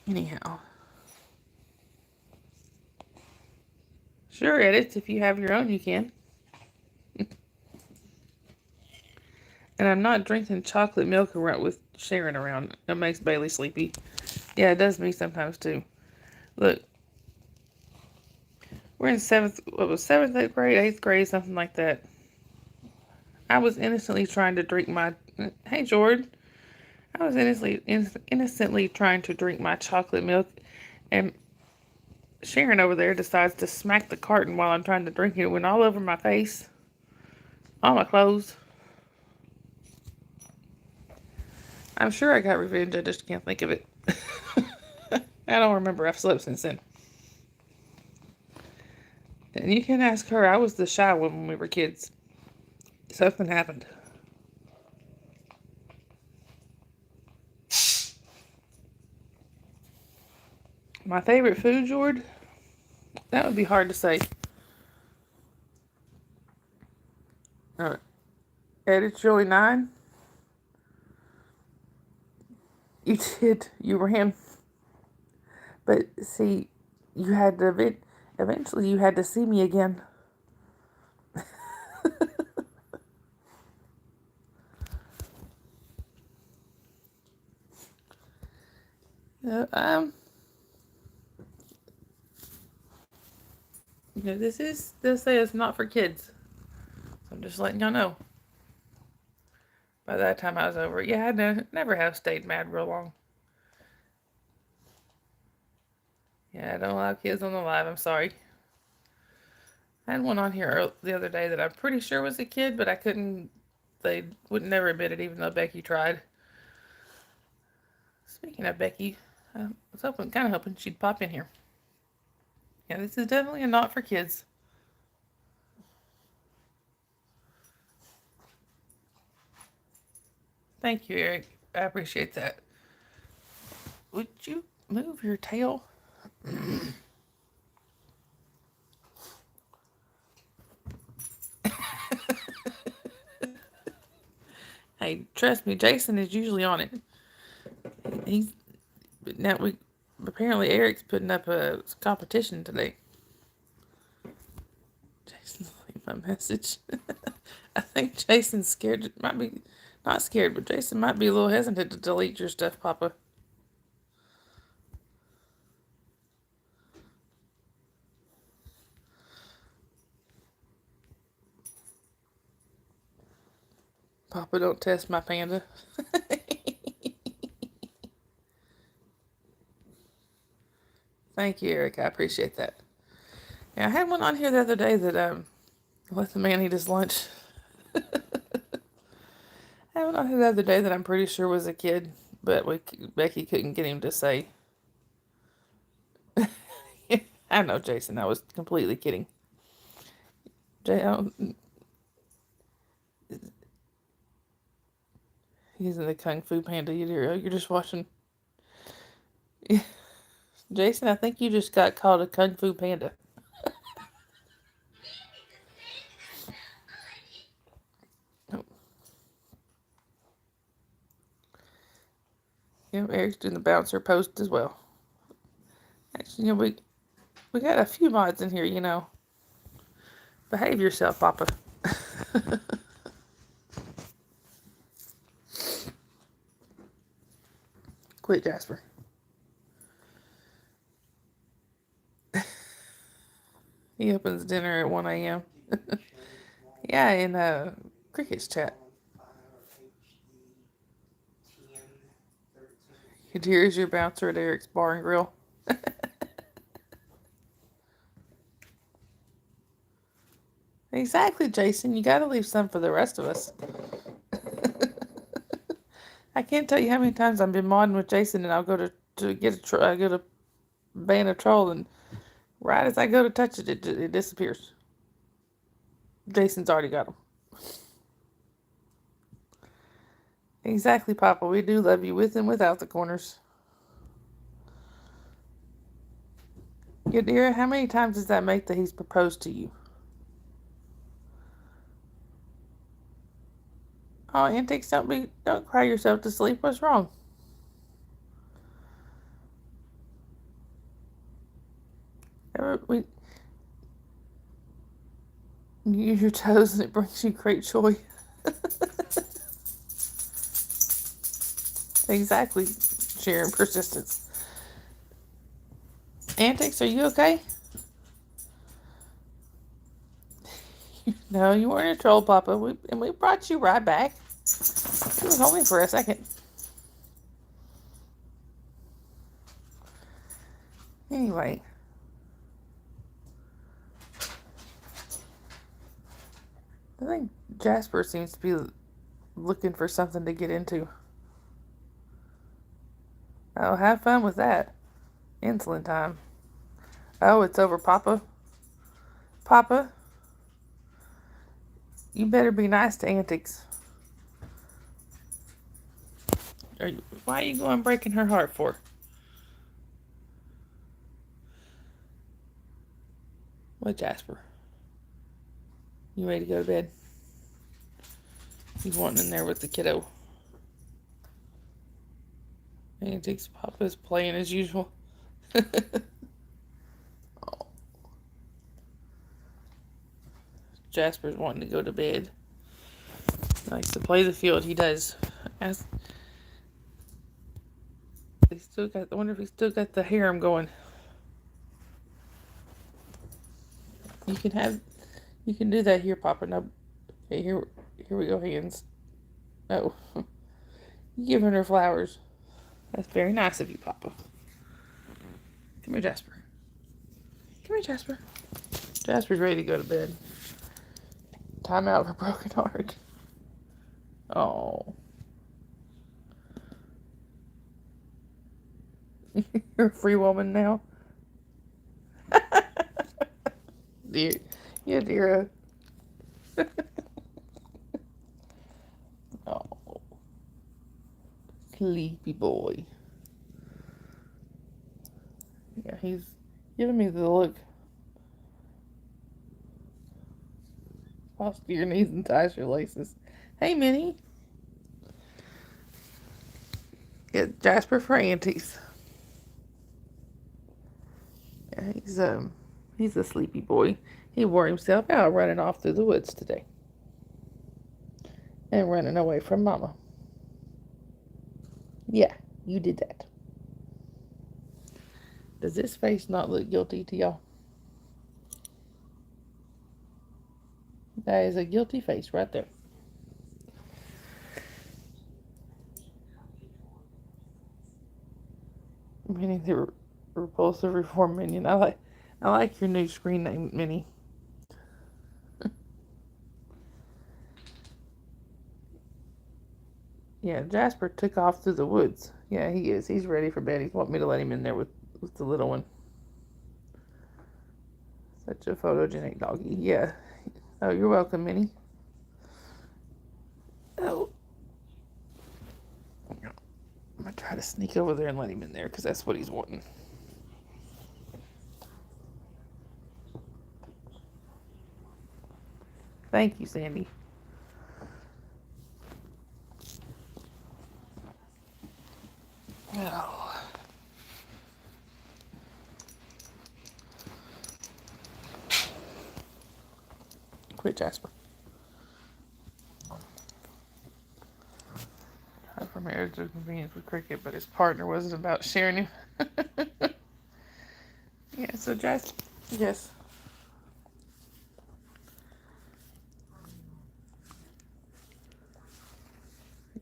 Anyhow. Sure, edits. If you have your own, you can. And I'm not drinking chocolate milk around with Sharon around. It makes Bailey sleepy. Yeah, it does me sometimes too. Look, we're in seventh, 8th grade, 8th grade, something like that. I was innocently trying to drink my, hey, Jordan. I was innocently trying to drink my chocolate milk, and Sharon over there decides to smack the carton while I'm trying to drink it. It went all over my face, all my clothes. I'm sure I got revenge, I just can't think of it. I don't remember. I've slept since then. And you can ask her. I was the shy one when we were kids. Something happened. My favorite food, Jord? That would be hard to say. Edit Joey 9? You did. You ran. But see, you had to, eventually you had to see me again. Uh, um, they'll say it's not for kids. So I'm just letting y'all know. By that time I was over it. Yeah, I never have stayed mad real long. Yeah, I don't allow kids on the live. I'm sorry. I had one on here the other day that I'm pretty sure was a kid, but I couldn't. They would never admit it, even though Becky tried. Speaking of Becky, I was kind of hoping she'd pop in here. Yeah, this is definitely a not for kids. Thank you, Eric. I appreciate that. Would you move your tail? Hey, trust me, Jason is usually on it. He's now we apparently Eric's putting up a competition today. Jason, leave my message. I think Jason's scared. Might be not scared, but Jason might be a little hesitant to delete your stuff, Papa. Papa, don't test my panda. Thank you, Eric. I appreciate that. Yeah, I had one on here the other day that let the man eat his lunch. I had one on here the other day that I'm pretty sure was a kid, but Becky couldn't get him to say. I know, Jason. I was completely kidding. He's in the Kung Fu Panda. You're just watching. Jason, I think you just got called a Kung Fu Panda. Oh. Eric's doing the bouncer post as well. Actually, we got a few mods in here, Behave yourself, Papa. Quit, Jasper. He opens dinner at 1 a.m. Yeah, in Cricket's chat. Here's your bouncer at Eric's Bar and Grill. Exactly, Jason. You got to leave some for the rest of us. I can't tell you how many times I've been modding with Jason, and I'll go to get I go to ban a troll, and right as I go to touch it, it disappears. Jason's already got them. Exactly, Papa. We do love you with and without the corners. Yadira, how many times does that make that he's proposed to you? Oh, antics, don't cry yourself to sleep. What's wrong? You use your toes and it brings you great joy. Exactly, Sharon. Persistence. Antics, are you okay? No, you weren't a troll, Papa. We brought you right back. It was only for a second. Anyway. I think Jasper seems to be looking for something to get into. Oh, have fun with that. Insulin time. Oh, it's over, Papa. Papa, you better be nice to Antics. Why are you going breaking her heart for? What, Jasper? You ready to go to bed? He's wanting in there with the kiddo. Antics, Papa's playing as usual. Oh. Jasper's wanting to go to bed. He likes to play the field. He does. I wonder if he's still got the harem going. You can do that here, Papa. No, okay, here we go, hands. Oh, you giving her flowers. That's very nice of you, Papa. Come here, Jasper. Come here, Jasper. Jasper's ready to go to bed. Time out for broken heart. Oh. You're a free woman now. Dear, yeah, dear. Oh, sleepy boy. Yeah, he's giving me the look. Falls to your knees and ties your laces. Hey, Minnie. Get Jasper for aunties. Yeah, he's a sleepy boy. He wore himself out running off through the woods today. And running away from Mama. Yeah, you did that. Does this face not look guilty to y'all? That is a guilty face right there. Minnie the Repulsive Reform Minion. I like your new screen name, Minnie. Yeah, Jasper took off through the woods. Yeah, he is. He's ready for bed. He's want me to let him in there with the little one. Such a photogenic doggy. Yeah. Oh, you're welcome, Minnie. Oh. I'm going to try to sneak over there and let him in there because that's what he's wanting. Thank you, Sandy. Oh. Quit, Jasper. Tried for marriage or convenience with Cricket, but his partner wasn't about sharing him. Yeah, so Jasper, yes.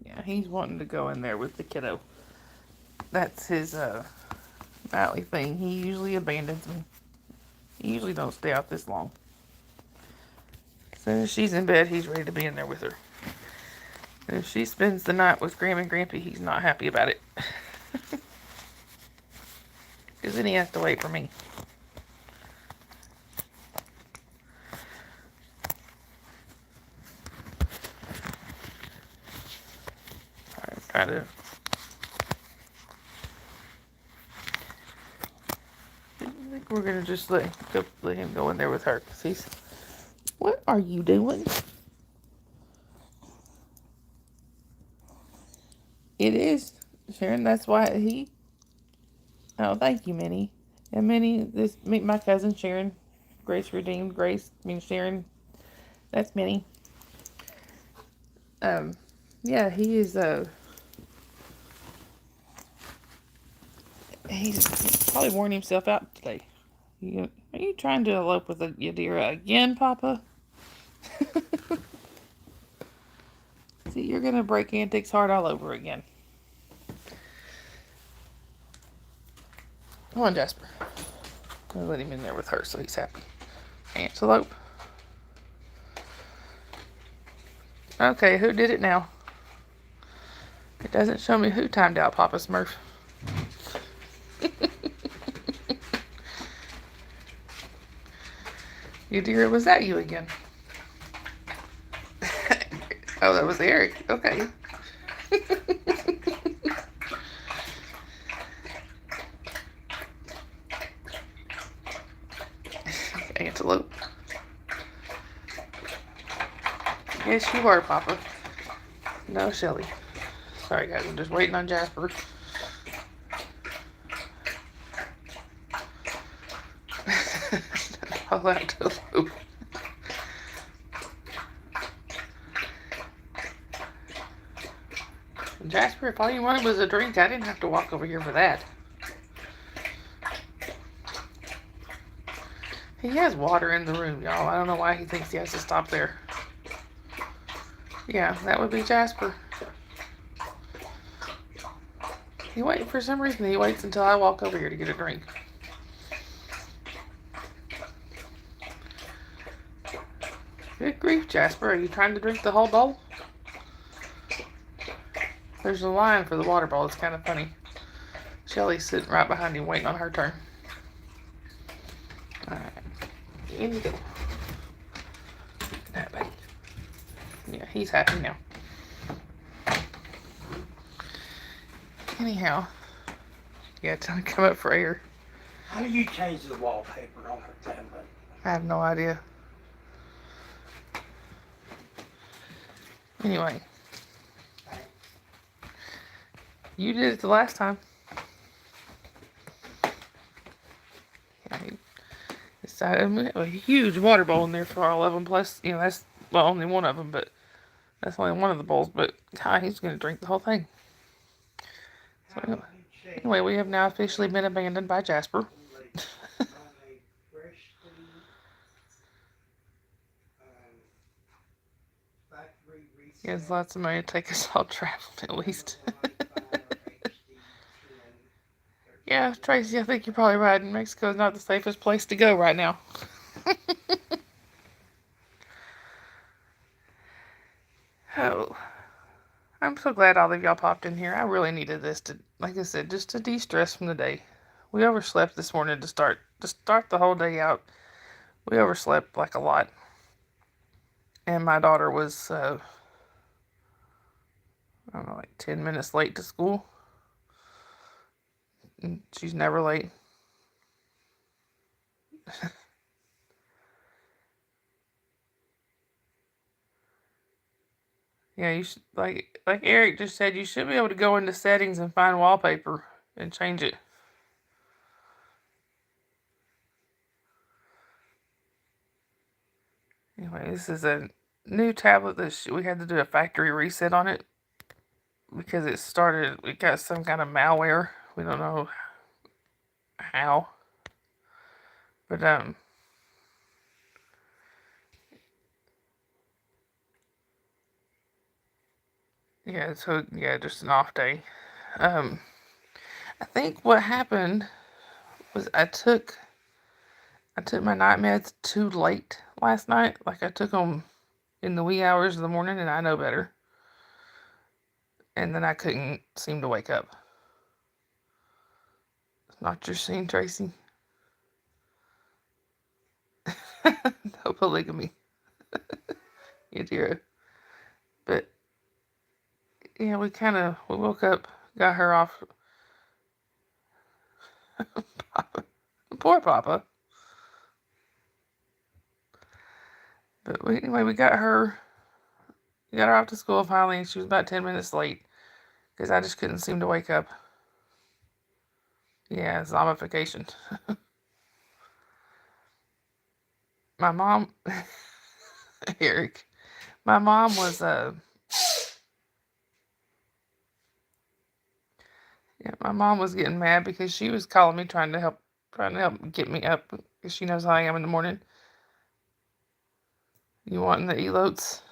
Yeah, he's wanting to go in there with the kiddo. That's his nightly thing. He usually abandons me. He usually don't stay out this long. As soon as she's in bed, he's ready to be in there with her. And if she spends the night with Gram and Grampy, he's not happy about it. Because then he has to wait for me. I'm trying to... I think we're going to just let him go in there with her. Because he's... What are you doing? It is, Sharon. That's why he... Oh, thank you, Minnie. And Minnie, meet my cousin Sharon. Grace Redeemed. Grace means Sharon. That's Minnie. Yeah, he is, he's probably worn himself out today. Are you trying to elope with Yadira again, Papa? See, you're gonna break Antic's heart all over again. Come on, Jasper. I'll let him in there with her so he's happy. Antelope. Okay, who did it now? It doesn't show me who timed out Papa Smurf. Yadira, was that you again? Oh, that was Eric. Okay. Antelope. Yes, you are, Papa. No, Shelly. Sorry, guys. I'm just waiting on Jasper. I'll have to loop. Jasper, if all you wanted was a drink, I didn't have to walk over here for that. He has water in the room, y'all. I don't know why he thinks he has to stop there. Yeah, that would be Jasper. For some reason, he waits until I walk over here to get a drink. Good grief, Jasper. Are you trying to drink the whole bowl? There's a line for the water bowl. It's kind of funny. Shelly's sitting right behind him waiting on her turn. Alright. In you go. That baby. Yeah, he's happy now. Anyhow. Yeah, time to come up for air. How do you change the wallpaper on her tablet? I have no idea. Anyway. You did it the last time. Yeah, he decided we have a huge water bowl in there for all of them. Plus, that's, well, only one of them, but that's only one of the bowls. But God, he's going to drink the whole thing. So anyway, we have now officially been abandoned by Jasper. He has lots of money to take us all traveling, at least. Yeah, Tracy, I think you're probably right. Mexico is not the safest place to go right now. Oh, I'm so glad all of y'all popped in here. I really needed this to, like I said, just to de-stress from the day. We overslept this morning to start the whole day out. We overslept like a lot, and my daughter was I don't know, like 10 minutes late to school. And she's never late. Yeah, you should like Eric just said. You should be able to go into settings and find wallpaper and change it. Anyway, this is a new tablet that we had to do a factory reset on it because it got some kind of malware. We don't know how, but yeah. So yeah, just an off day. Um, I think what happened was I took my night meds too late last night. Like I took them in the wee hours of the morning, and I know better. And then I couldn't seem to wake up. Not your scene, Tracy. No polygamy. You dear. But yeah, we woke up, got her off. Papa. Poor Papa. But anyway, we got her off to school finally, and she was about 10 minutes late because I just couldn't seem to wake up. Yeah, zombification. My mom, Eric, my mom was yeah, my mom was getting mad because she was calling me trying to help get me up because she knows how I am in the morning. You wanting the elotes?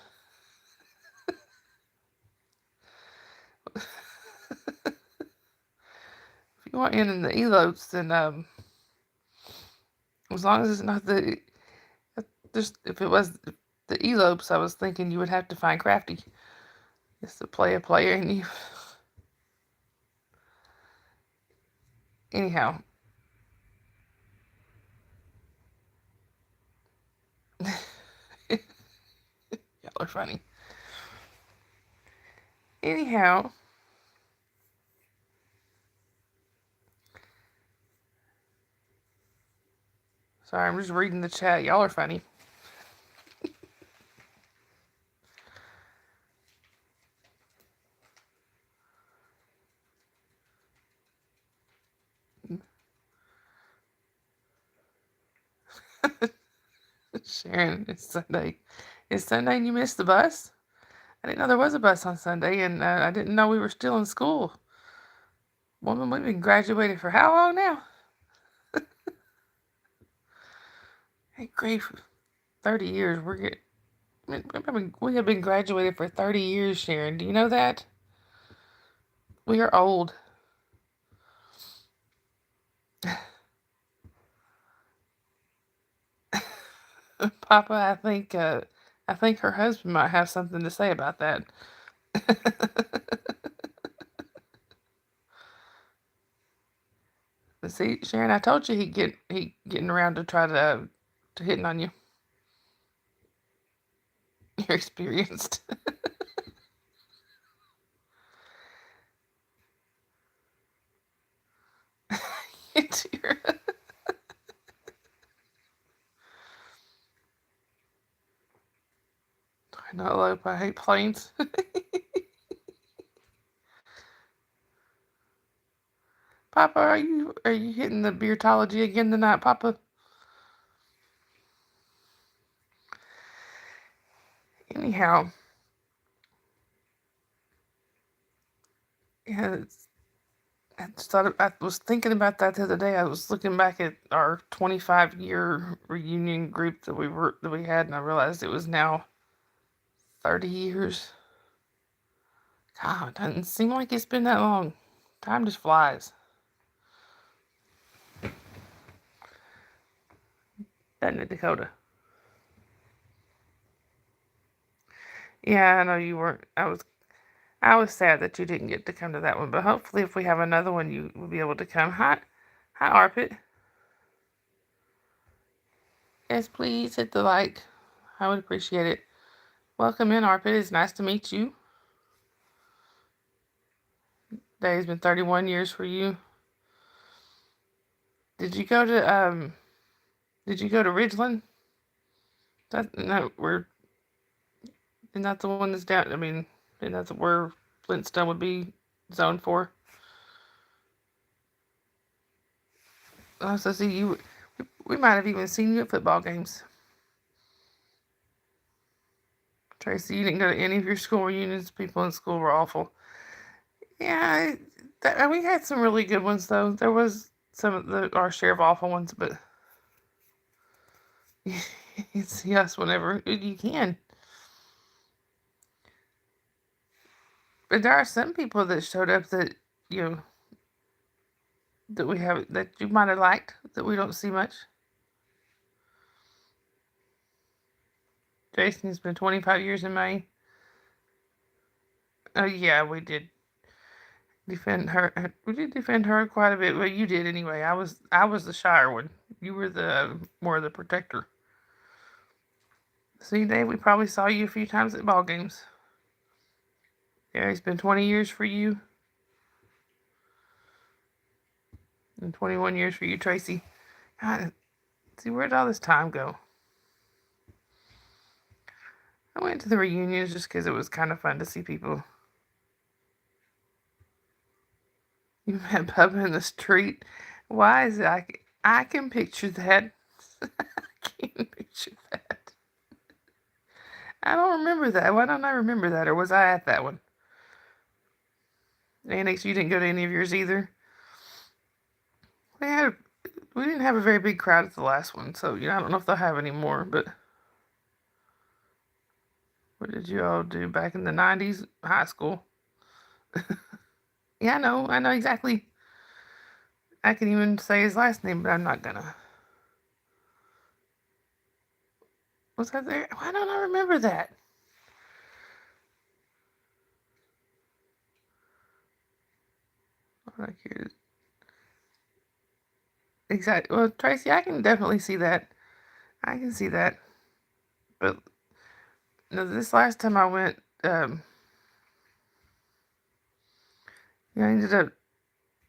If you want in the elotes, then as long as it's not just if it was the elopes, I was thinking you would have to find Crafty. It's to play a player, and you. Anyhow, y'all are funny. Anyhow, sorry, I'm just reading the chat. Y'all are funny. Sharon, it's Sunday. It's Sunday and you missed the bus? I didn't know there was a bus on Sunday, and I didn't know we were still in school. Woman, we've been graduated for how long now? Hey, grief, 30 years. We have been graduated for 30 years, Sharon. Do you know that? We are old. Papa, I think her husband might have something to say about that. See, Sharon, I told you he getting around to try to hitting on you. You're experienced. Dear. I know, Lope. I hate planes. Papa, are you hitting the beertology again tonight, Papa? Anyhow, yeah, I was thinking about that the other day. I was looking back at our 25-year reunion group that we had, and I realized it was now 30 years. God, it doesn't seem like it's been that long. Time just flies. doesn't it, Dakota? Yeah, I know you weren't. I was sad that you didn't get to come to that one, but hopefully, if we have another one, you will be able to come. Hi, Arpit. Yes, please hit the like. I would appreciate it. Welcome in, Arpit. It's nice to meet you. Today's been 31 years for you. Did you go to Ridgeland? Isn't that the one that's down? I mean, isn't that where Flintstone would be zoned for? Oh, so see you. We might have even seen you at football games. Tracy, you didn't go to any of your school reunions. People in school were awful. Yeah, we had some really good ones though. There was some of our share of awful ones, but you can see us whenever you can. But there are some people that showed up that that you might have liked that we don't see much. Jason's been 25 years in May. Oh yeah, we did defend her. We did defend her quite a bit. Well, you did anyway. I was the shyer one. You were the more the protector. See, Dave, we probably saw you a few times at ball games. Yeah, it's been 20 years for you. And 21 years for you, Tracy. God, see, where'd all this time go? I went to the reunions just because it was kind of fun to see people. You met Bubba in the street. Why is it? I can picture that. I can picture that. I don't remember that. Why don't I remember that? Or was I at that one? Annex, you didn't go to any of yours either? We didn't have a very big crowd at the last one, so I don't know if they'll have any more, but what did you all do back in the 90s? High school. Yeah, I know exactly. I can even say his last name, but I'm not gonna. Was that there? Why don't I remember that? Like exactly. Well, Tracy, I can definitely see that. I can see that. But no, this last time I went, I ended up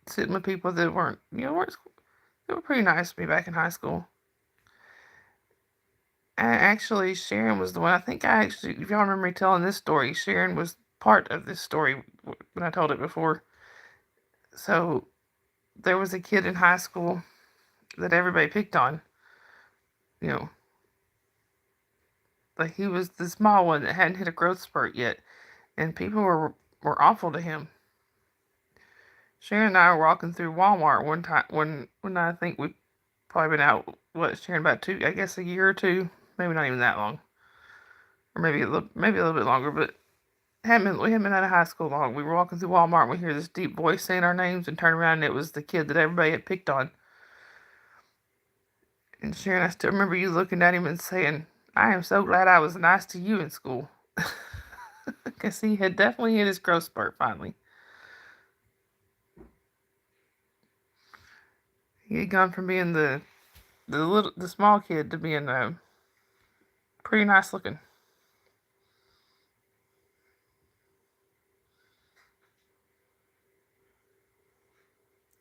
sitting with people that weren't, they were pretty nice to me back in high school. Actually, Sharon was the one. I think if y'all remember me telling this story, Sharon was part of this story when I told it before. So there was a kid in high school that everybody picked on. Like he was the small one that hadn't hit a growth spurt yet, and people were awful to him. Sharon and I were walking through Walmart one time when I think we probably been out Sharon about a year or two, maybe not even that long, or maybe a little bit longer, but we hadn't been out of high school long. We were walking through Walmart and we hear this deep voice saying our names and turn around and it was the kid that everybody had picked on. And Sharon, I still remember you looking at him and saying, "I am so glad I was nice to you in school." Because he had definitely hit his growth spurt finally. He had gone from being the small kid to being pretty nice looking.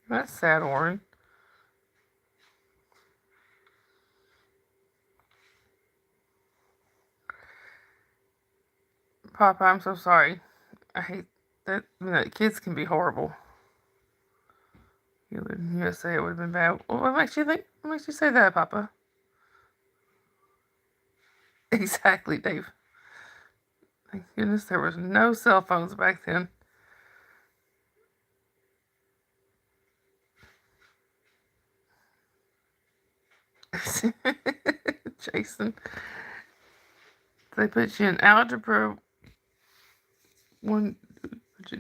That's sad, Warren. Papa, I'm so sorry. I hate that. Kids can be horrible. You lived in the USA, it would have been bad. Well, what makes you say that, Papa? Exactly, Dave. Thank goodness there was no cell phones back then. Jason, they put you in algebra 1, 2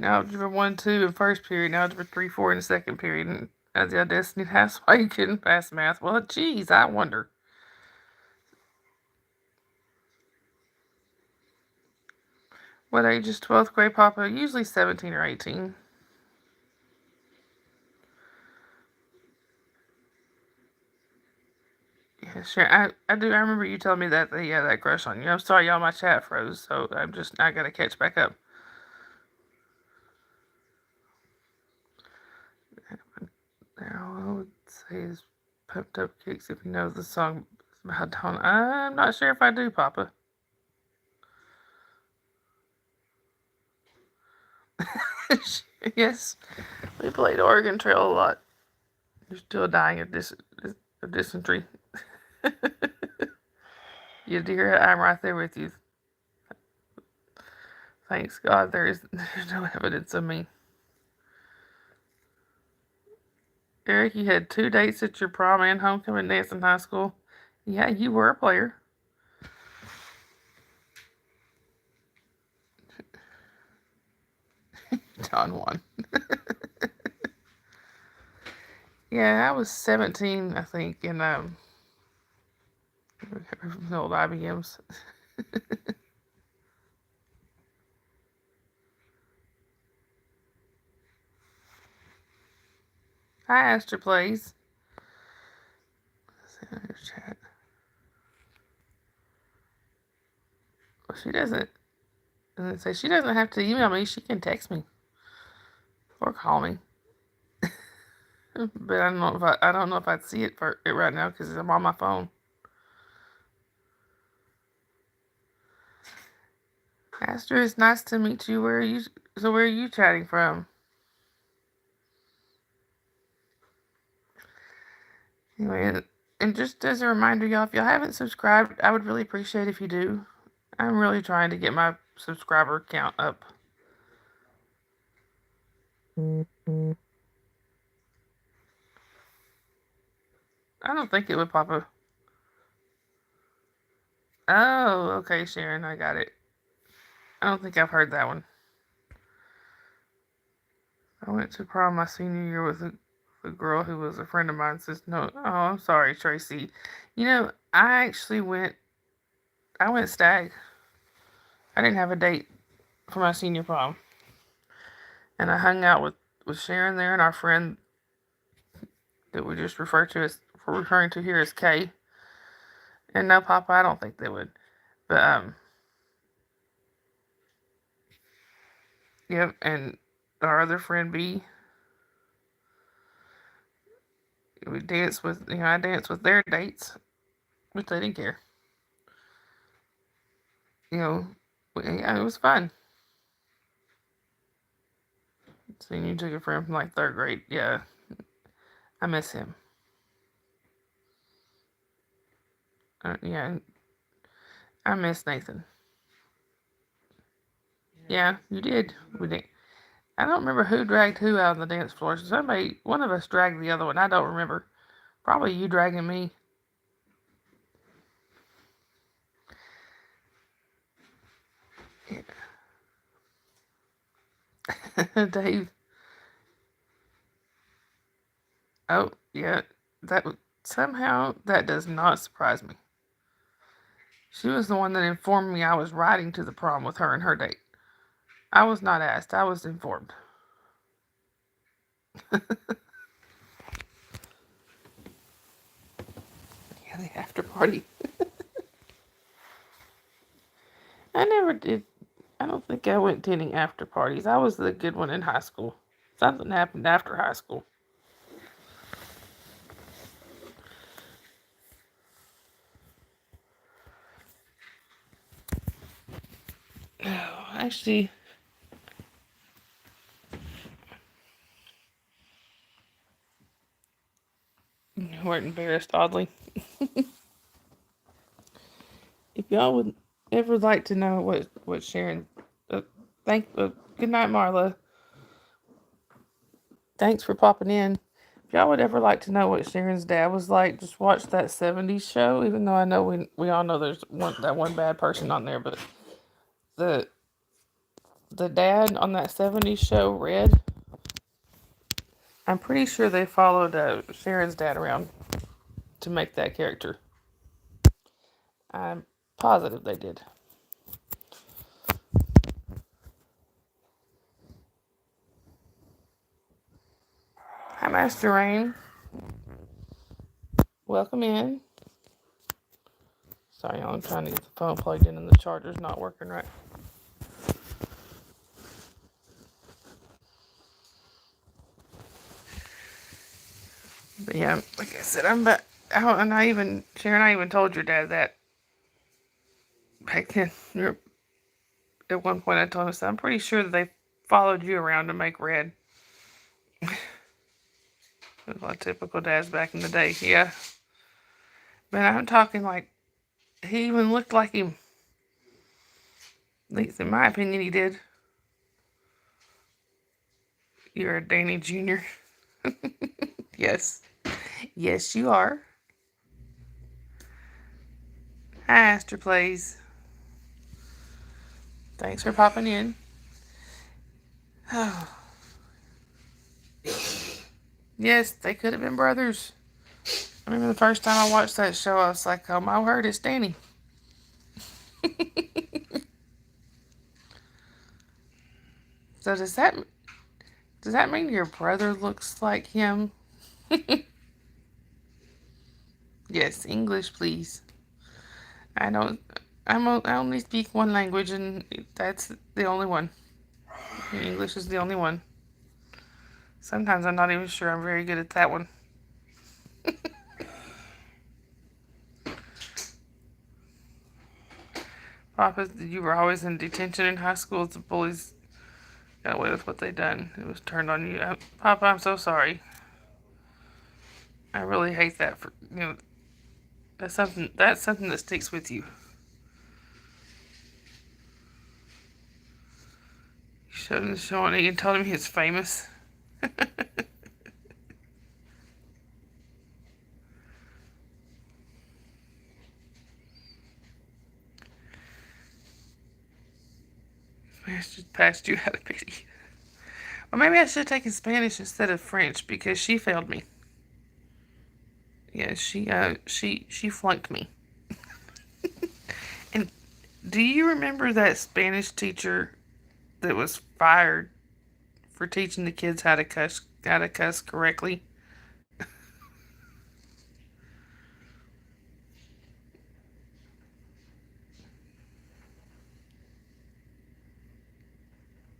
in first period, and algebra 3, 4 in the second period, and as the audacity, that's why you couldn't pass math. Well, geez, I wonder. What age is 12th grade, Papa? Usually 17 or 18. Yeah, sure. I do. I remember you telling me that they had that crush on you. I'm sorry, y'all. My chat froze, so I gotta catch back up. I would say is Pumped Up Kicks if you know the song about Dawn. I'm not sure if I do, Papa. Yes, we played Oregon Trail a lot. You're still dying of dysentery. You dear, I'm right there with you. Thanks God there's no evidence of me. Eric, you had 2 dates at your prom and homecoming dance in high school. Yeah, you were a player. Don Juan. Yeah, I was 17, I think, in the old IBMs. Hi, Astor Plays. Chat. Well, she doesn't. Say she doesn't have to email me. She can text me or call me. But I don't know if I'd see it right now because I'm on my phone. Astor, it's nice to meet you. Where are you chatting from? Anyway, and just as a reminder, y'all, if y'all haven't subscribed, I would really appreciate if you do. I'm really trying to get my subscriber count up. I don't think it would pop up. Oh, okay, Sharon, I got it. I don't think I've heard that one. I went to prom my senior year with a girl who was a friend of mine. Says no. Oh, I'm sorry, Tracy. You know, I went stag. I didn't have a date for my senior prom, and I hung out with Sharon there and our friend that we just referring to here as Kay. And no, Papa, I don't think they would. But yep. And our other friend B, we danced with. I danced with their dates, but they didn't care. Yeah, it was fun. So you took a friend from like 3rd grade. Yeah, I miss him. Yeah, I miss Nathan. Yeah, you did. We did. I don't remember who dragged who out on the dance floor. One of us dragged the other one. I don't remember. Probably you dragging me. Dave. Oh, yeah. Somehow that does not surprise me. She was the one that informed me I was riding to the prom with her and her date. I was not asked. I was informed. Yeah, the after party. I never did. I don't think I went to any after parties. I was the good one in high school. Something happened after high school. Oh, actually, weren't embarrassed, oddly. If y'all would ever like to know what Sharon, good night, Marla. Thanks for popping in. If y'all would ever like to know what Sharon's dad was like, just watch that '70s show. Even though I know we all know there's one bad person on there, but the the dad on that '70s show, Red. I'm pretty sure they followed Sharon's dad around to make that character. I'm positive they did. Hi, Master Rain. Welcome in. Sorry, y'all, I'm trying to get the phone plugged in and the charger's not working right. But yeah, like I said, I'm back out, and Sharon, I even told your dad that back then. At one point, I told him, I said, I'm pretty sure that they followed you around to make red. It was like typical dads back in the day, yeah. But I'm talking like, he even looked like him. At least in my opinion, he did. You're a Danny Jr. Yes. Yes, you are. Hi, Aster Plays. Thanks for popping in. Oh. Yes, they could have been brothers. I remember the first time I watched that show, I was like, oh my word, it's Danny. So does that mean your brother looks like him? Yes, English, please. I don't. I only speak one language, and that's the only one. English is the only one. Sometimes I'm not even sure I'm very good at that one. Papa, you were always in detention in high school. The bullies got away with what they done. It was turned on you. Papa, I'm so sorry. I really hate that. That's something that sticks with you. You showed him the show and you told him he's famous. I just passed you out of pity. Or maybe I should have taken Spanish instead of French because she failed me. Yeah, she flunked me. And do you remember that Spanish teacher that was fired for teaching the kids how to cuss correctly?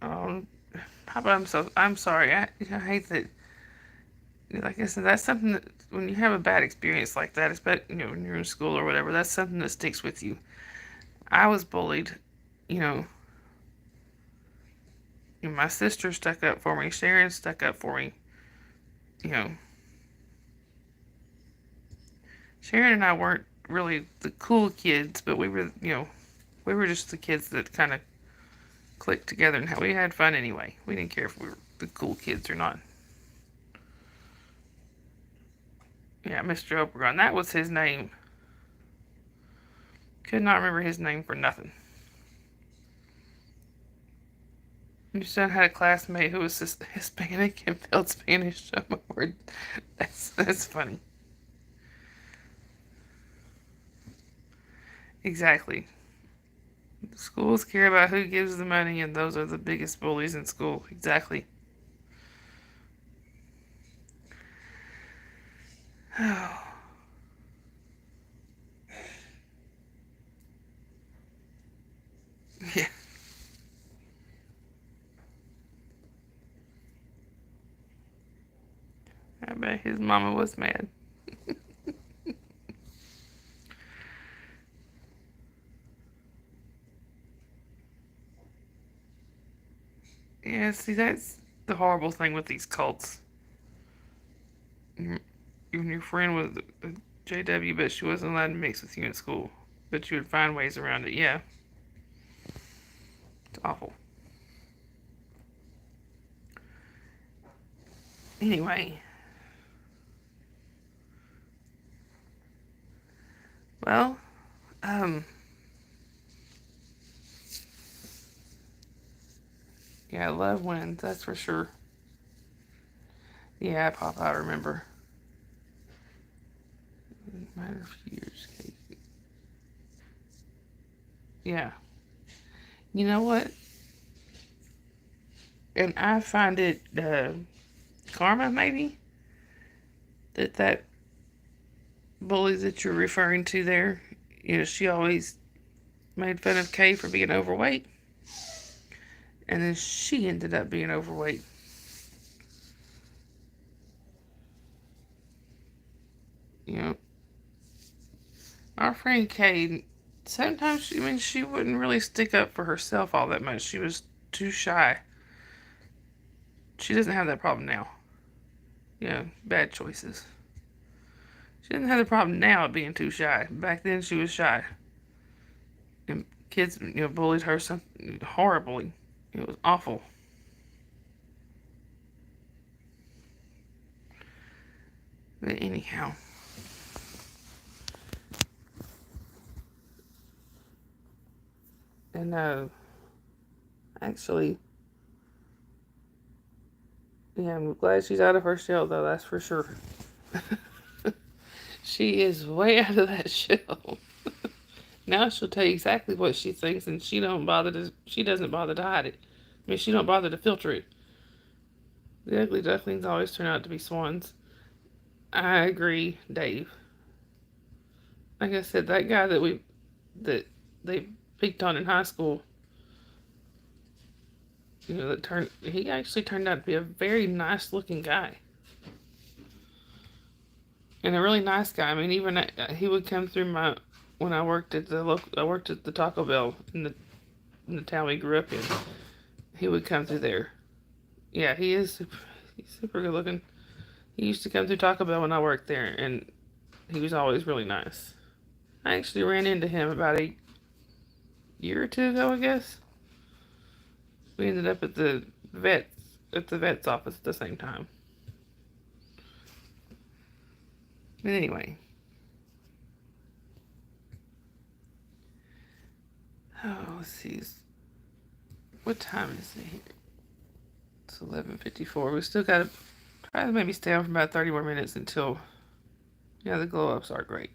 Um, Papa, I'm sorry. I hate that. Like I said, that's something that when you have a bad experience like that, especially when you're in school or whatever, that's something that sticks with you. I was bullied, you know. My sister stuck up for me. Sharon stuck up for me. You know, Sharon and I weren't really the cool kids, but we were, we were just the kids that kind of clicked together and how we had fun anyway. We didn't care if we were the cool kids or not. Yeah, Mr. Obregon, that was his name. Could not remember his name for nothing. Your son had a classmate who was Hispanic and failed Spanish. Oh my word, that's funny. Exactly. Schools care about who gives the money, and those are the biggest bullies in school. Exactly. Oh. Yeah. I bet his mama was mad. Yeah, see, that's the horrible thing with these cults. Even your friend was a JW, but she wasn't allowed to mix with you in school. But you would find ways around it. Yeah. It's awful. Anyway. Well, yeah, love wins, that's for sure. Yeah, Pop, I remember. Matter of years. Yeah. You know what? And I find it karma, maybe. that bully that you're referring to there, she always made fun of Kay for being overweight. And then she ended up being overweight. Our friend Kay, sometimes she wouldn't really stick up for herself all that much. She was too shy. She doesn't have that problem now. Bad choices. She doesn't have the problem now of being too shy. Back then she was shy. And kids, bullied her horribly. It was awful. But anyhow. And actually, I'm glad she's out of her shell, though, that's for sure. She is way out of that shell. Now she'll tell you exactly what she thinks, and she doesn't bother to hide it. She don't bother to filter it. The ugly ducklings always turn out to be swans. I agree, Dave. Like I said, that guy that they picked on in high school, he actually turned out to be a very nice looking guy. And a really nice guy. Even he would come through when I worked at the Taco Bell in the town we grew up in. He would come through there. Yeah, he's super good looking. He used to come through Taco Bell when I worked there, and he was always really nice. I actually ran into him about a year or two ago, I guess. We ended up at the vet's office at the same time. But anyway. Oh, let's see. What time is it here? It's 11:54. We still got to try to maybe stay on for about 30 more minutes until, the glow-ups are great.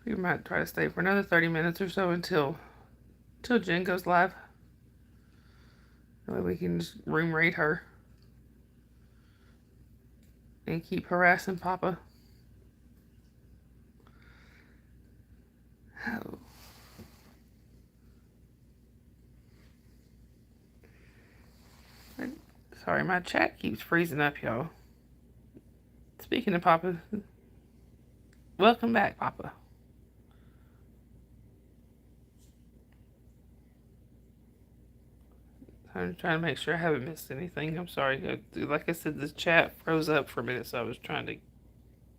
We might try to stay for another 30 minutes or so until Jen goes live. That way we can just room raid her and keep harassing Papa. Oh. Sorry, my chat keeps freezing up, y'all. Speaking of Papa, welcome back, Papa. I'm trying to make sure I haven't missed anything. I'm sorry. Like I said, the chat froze up for a minute, so I was trying to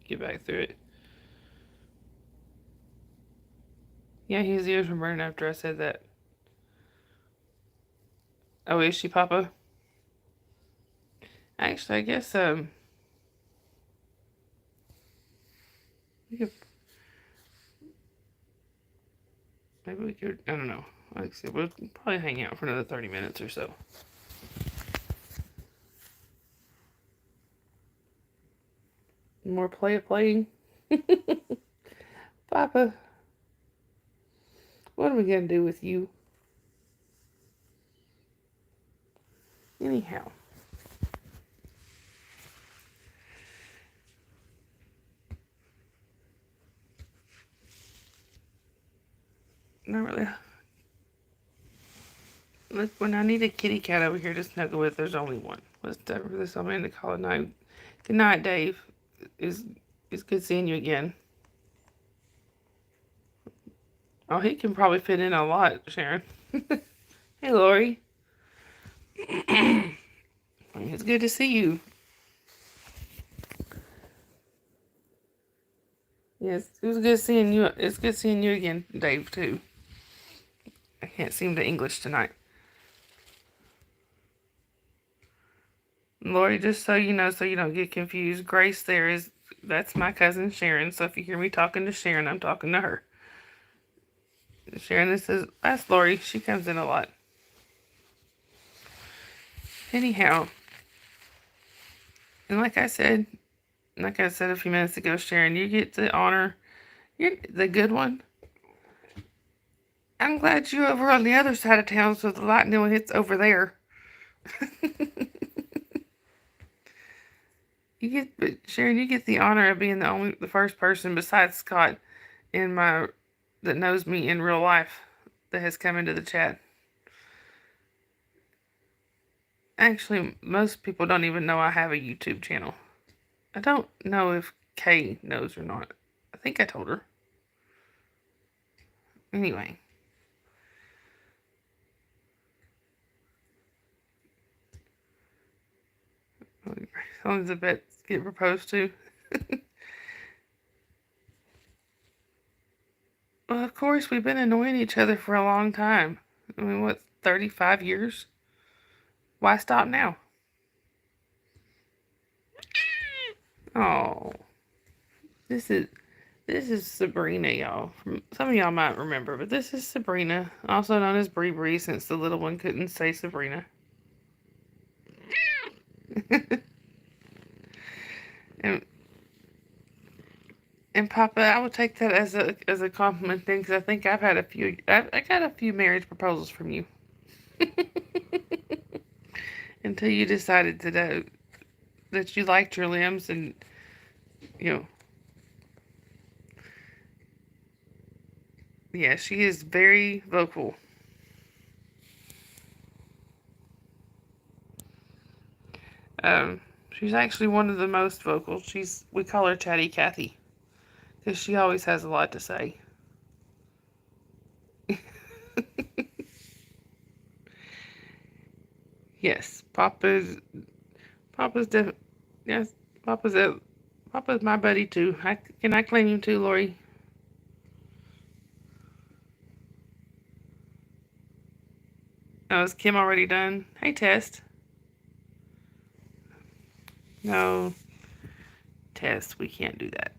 get back through it. Yeah, his ears were burning after I said that. Oh, is she, Papa? Actually, I guess, maybe we could, I don't know. Like I said, we'll probably hang out for another 30 minutes or so. More playing? Papa, what are we going to do with you? Anyhow. Not really. Look, when I need a kitty cat over here to snuggle with, there's only one. Let's start for this. I'm going to call it night. Good night, Dave. It's good seeing you again. Oh, he can probably fit in a lot, Sharon. Hey, Lori. It's good to see you. Yes, it was good seeing you. It's good seeing you again, Dave, too. I can't seem to English tonight. Lori, just so you know, so you don't get confused, Grace that's my cousin Sharon. So if you hear me talking to Sharon, I'm talking to her. Sharon, that's Lori. She comes in a lot. Anyhow, and like I said a few minutes ago, Sharon, you get the honor. You're the good one. I'm glad you're over on the other side of town, so the lightning hits over there. but Sharon, you get the honor of being the first person besides Scott that knows me in real life that has come into the chat. Actually, most people don't even know I have a YouTube channel. I don't know if Kay knows or not. I think I told her. Anyway. Elizabeth get proposed to. Well, of course, we've been annoying each other for a long time. I mean, what, 35 years? Why stop now? Oh, this is Sabrina, y'all. Some of y'all might remember, but this is Sabrina, also known as Bree Bree, since the little one couldn't say Sabrina. and Papa, I would take that as a compliment thing, because I think I got a few marriage proposals from you. Until you decided that you liked your limbs and, you know. Yeah, she is very vocal. She's actually one of the most vocal. We call her Chatty Cathy, because she always has a lot to say. Yes, Papa's yes, Papa's my buddy too. Can I claim him too, Lori? Oh, is Kim already done? Hey, Test. No, Test, we can't do that.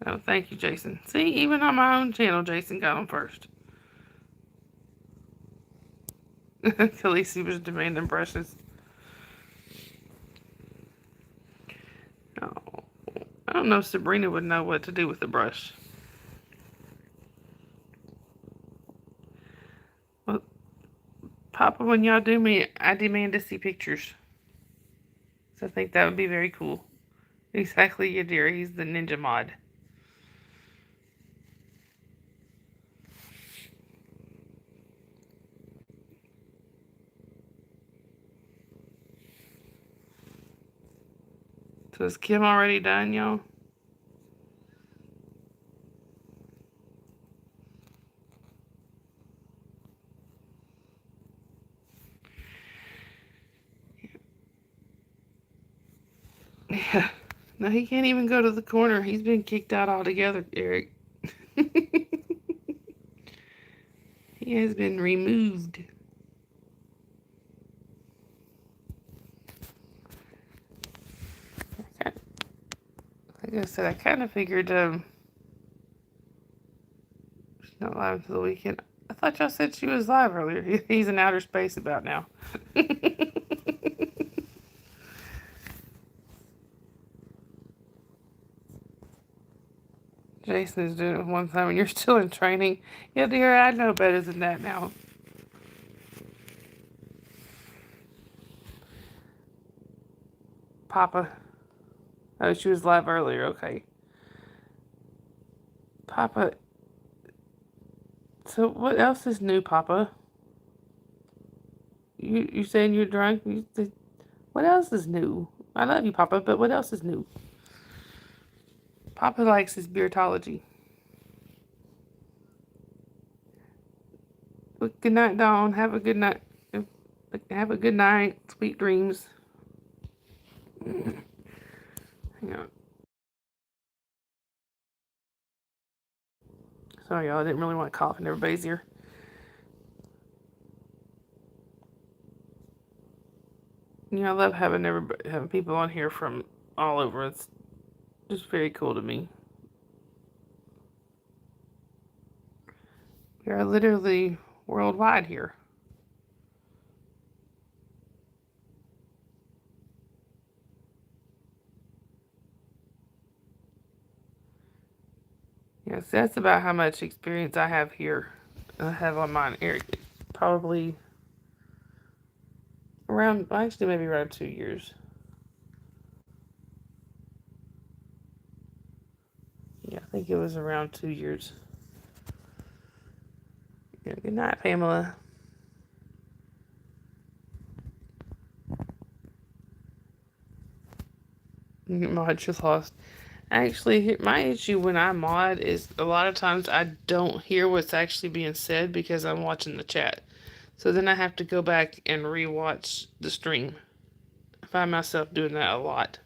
Oh, thank you, Jason. See, even on my own channel, Jason got on first. Khaleesi was demanding brushes. Oh, I don't know if Sabrina would know what to do with the brush. Well, Papa, when y'all do me, I demand to see pictures. So I think that would be very cool. Exactly, Yadira. He's the ninja mod. So is Kim already done, y'all? Yeah. No, he can't even go to the corner. He's been kicked out altogether, Eric. He has been removed. Like I said, I kind of figured she's not live until the weekend. I thought y'all said she was live earlier. He's in outer space about now. Jason is doing it one time and you're still in training. Yeah, dear, I know better than that now. Papa. Oh, she was live earlier. Okay. Papa. So what else is new, Papa? You saying you're drunk? What else is new? I love you, Papa, but what else is new? Papa likes his beertology. Well, good night, Dawn. Have a good night. Have a good night. Sweet dreams. Hang on. Sorry, y'all. I didn't really want to cough in everybody's ear. You know, I love having people on here from all over. It's just very cool to me. We are literally worldwide here. Yes, that's about how much experience I have here. I have on mine. Eric, probably actually maybe around 2 years. Yeah, I think it was around 2 years. Yeah, good night, Pamela. Mod just lost. Actually, my issue when I mod is a lot of times I don't hear what's actually being said because I'm watching the chat. So then I have to go back and rewatch the stream. I find myself doing that a lot.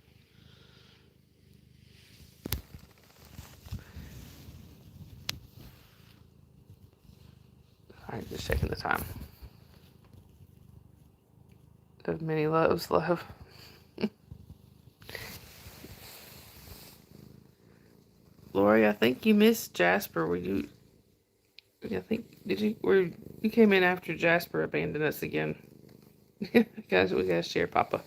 Alright, just checking the time. Of many loves, love. Lori, I think you missed Jasper. Were you? I think you came in after Jasper abandoned us again. Guys, we gotta share Papa.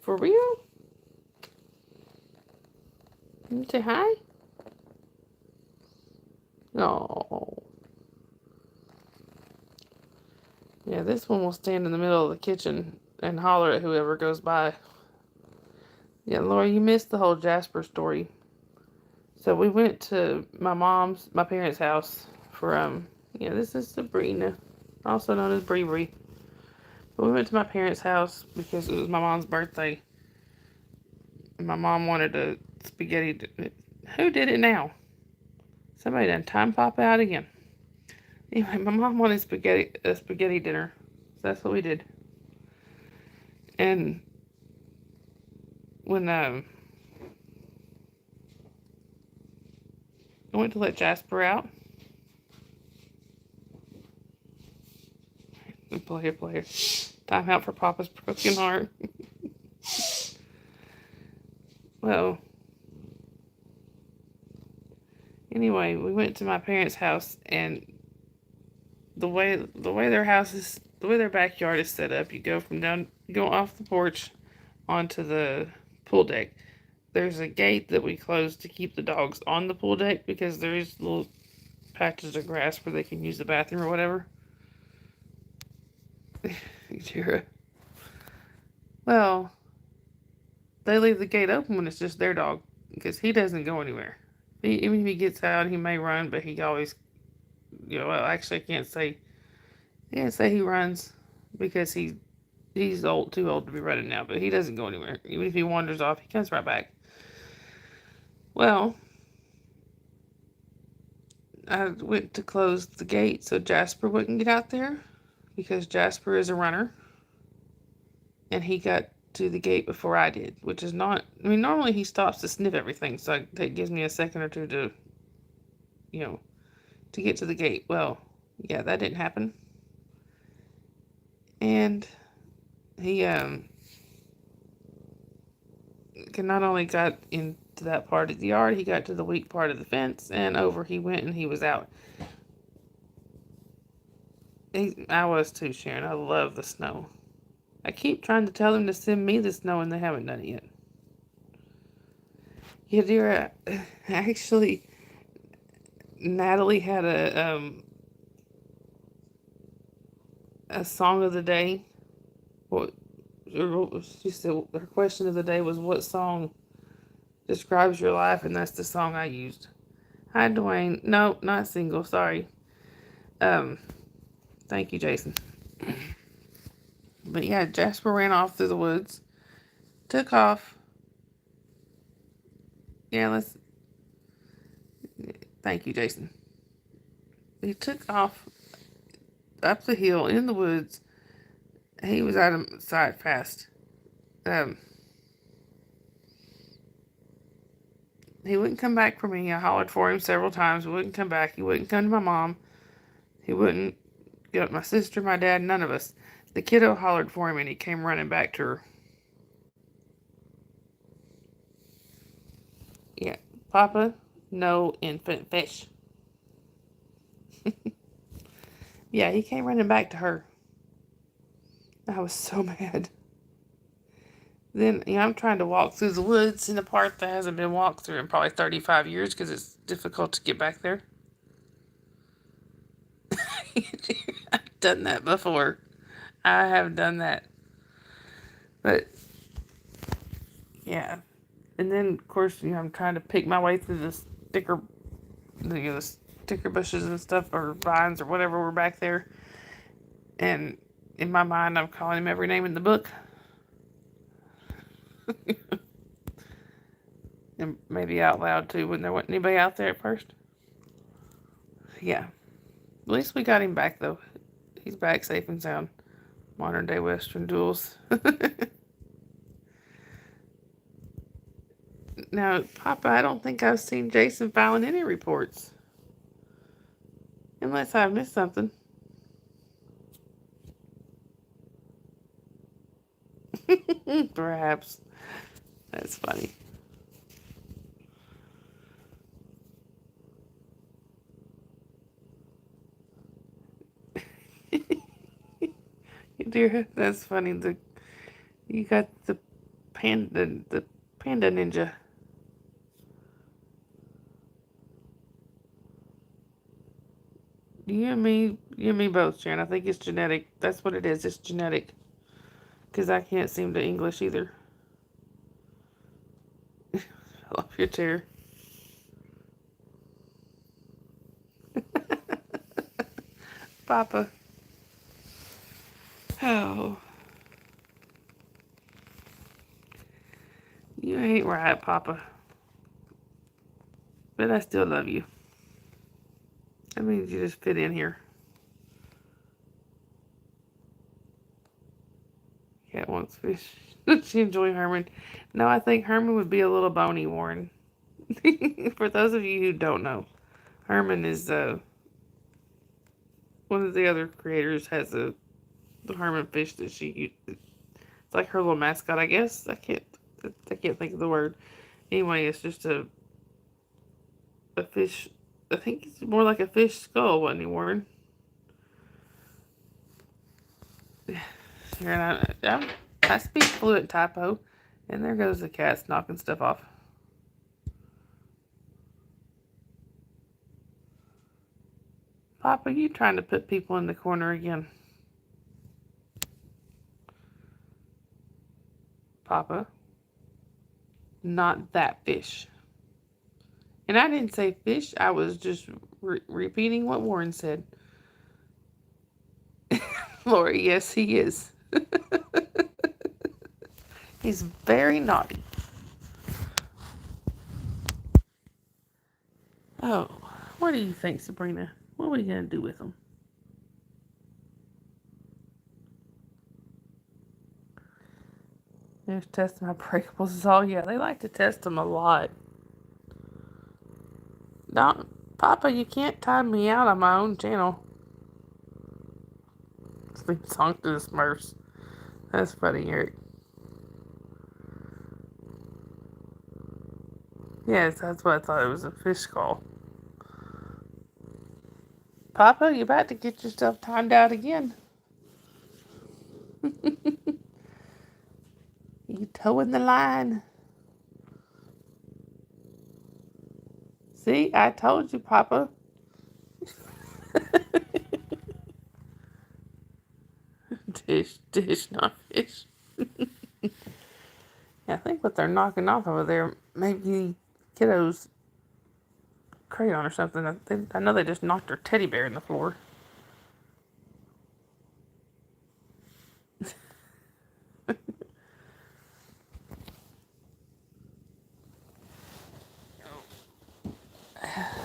For real? Can you say hi? No. Yeah, this one will stand in the middle of the kitchen and holler at whoever goes by. Yeah, Laura, you missed the whole Jasper story. So we went to my parents' house for, this is Sabrina, also known as Bree Bree. But we went to my parents' house because it was my mom's birthday. And my mom wanted a spaghetti. Who did it now? Somebody done time pop out again. Anyway, my mom wanted a spaghetti dinner. So that's what we did. And when I went to let Jasper out. Player. Time out for Papa's broken heart. Well, anyway, we went to my parents' house, and the way their backyard is set up, you go off the porch onto the pool deck. There's a gate that we close to keep the dogs on the pool deck because there's little patches of grass where they can use the bathroom or whatever. Well, they leave the gate open when it's just their dog because he doesn't go anywhere. Even if he gets out, he may run, but he always, actually, I can't say he runs because he's too old to be running now, but he doesn't go anywhere. Even if he wanders off, he comes right back. Well, I went to close the gate so Jasper wouldn't get out there because Jasper is a runner, and he got to the gate before I did, which is not, normally he stops to sniff everything, so that gives me a second or two to get to the gate. Well, yeah, that didn't happen. And he not only got into that part of the yard, he got to the weak part of the fence, and over he went, and he was out. I was too, Sharon. I love the snow. I keep trying to tell them to send me the snow, and they haven't done it yet. Yeah, dear, actually, Natalie had a song of the day. She said her question of the day was, what song describes your life? And that's the song I used. Hi, Dwayne. No, not single. Sorry. Thank you, Jason. But yeah, Jasper ran off through the woods. Took off. Yeah, thank you, Jason. He took off up the hill in the woods. He was out of sight fast. He wouldn't come back for me. I hollered for him several times. He wouldn't come back. He wouldn't come to my mom. He wouldn't get my sister, my dad, none of us. The kiddo hollered for him, and he came running back to her. Yeah. Papa, no infant fish. Yeah, he came running back to her. I was so mad. Then, I'm trying to walk through the woods in a part that hasn't been walked through in probably 35 years because it's difficult to get back there. I've done that before. I have done that. But, yeah. And then, of course, I'm trying to pick my way through the sticker bushes and stuff, or vines, or whatever were back there. And in my mind, I'm calling him every name in the book. And maybe out loud, too, when there wasn't anybody out there at first. Yeah. At least we got him back, though. He's back safe and sound. Modern day Western duels. Now, Papa, I don't think I've seen Jason filing any reports. Unless I've missed something. Perhaps. That's funny. Dear, that's funny. You got the panda ninja. You and me both, Sharon. I think it's genetic. That's what it is. It's genetic. Because I can't seem to English either. Off your chair. Papa. Oh. You ain't right, Papa. But I still love you. That means you just fit in here. Cat wants fish. She enjoy Herman. No, I think Herman would be a little bony, Warren. For those of you who don't know, Herman is one of the other creators has the Herman fish that she. It's like her little mascot, I guess. I can't think of the word. Anyway, it's just a fish. I think it's more like a fish skull, wasn't he, Warren? Here, and I speak fluent typo, and there goes the cats knocking stuff off. Papa, you trying to put people in the corner again? Papa, not that fish. And I didn't say fish. I was just repeating what Warren said. Lori, yes, he is. He's very naughty. Oh, what do you think, Sabrina? What are we going to do with him? There's testing my breakables. Oh, yeah, they like to test them a lot. Don't, Papa, you can't time me out on my own channel. Theme song to the Smurfs. That's funny, Eric. Yes, that's what I thought. It was a fish skull. Papa, you about to get yourself timed out again. You towing the line. See, I told you, Papa. Dish, not fish. Yeah, I think what they're knocking off over there may be kiddo's crayon or something. I know they just knocked her teddy bear in the floor.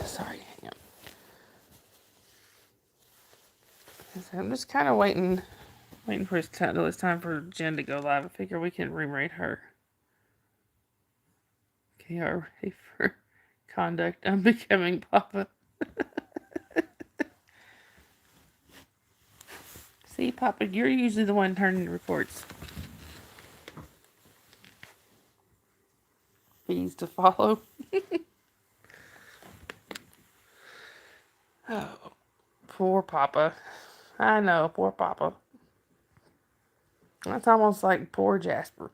Sorry, hang on. So I'm just kind of waiting for till it's time for Jen to go live. I figure we can re-rate her. KR ready for conduct unbecoming Papa. See, Papa, you're usually the one turning the reports. Fees to follow. Oh, poor Papa. I know, poor Papa. That's almost like poor Jasper.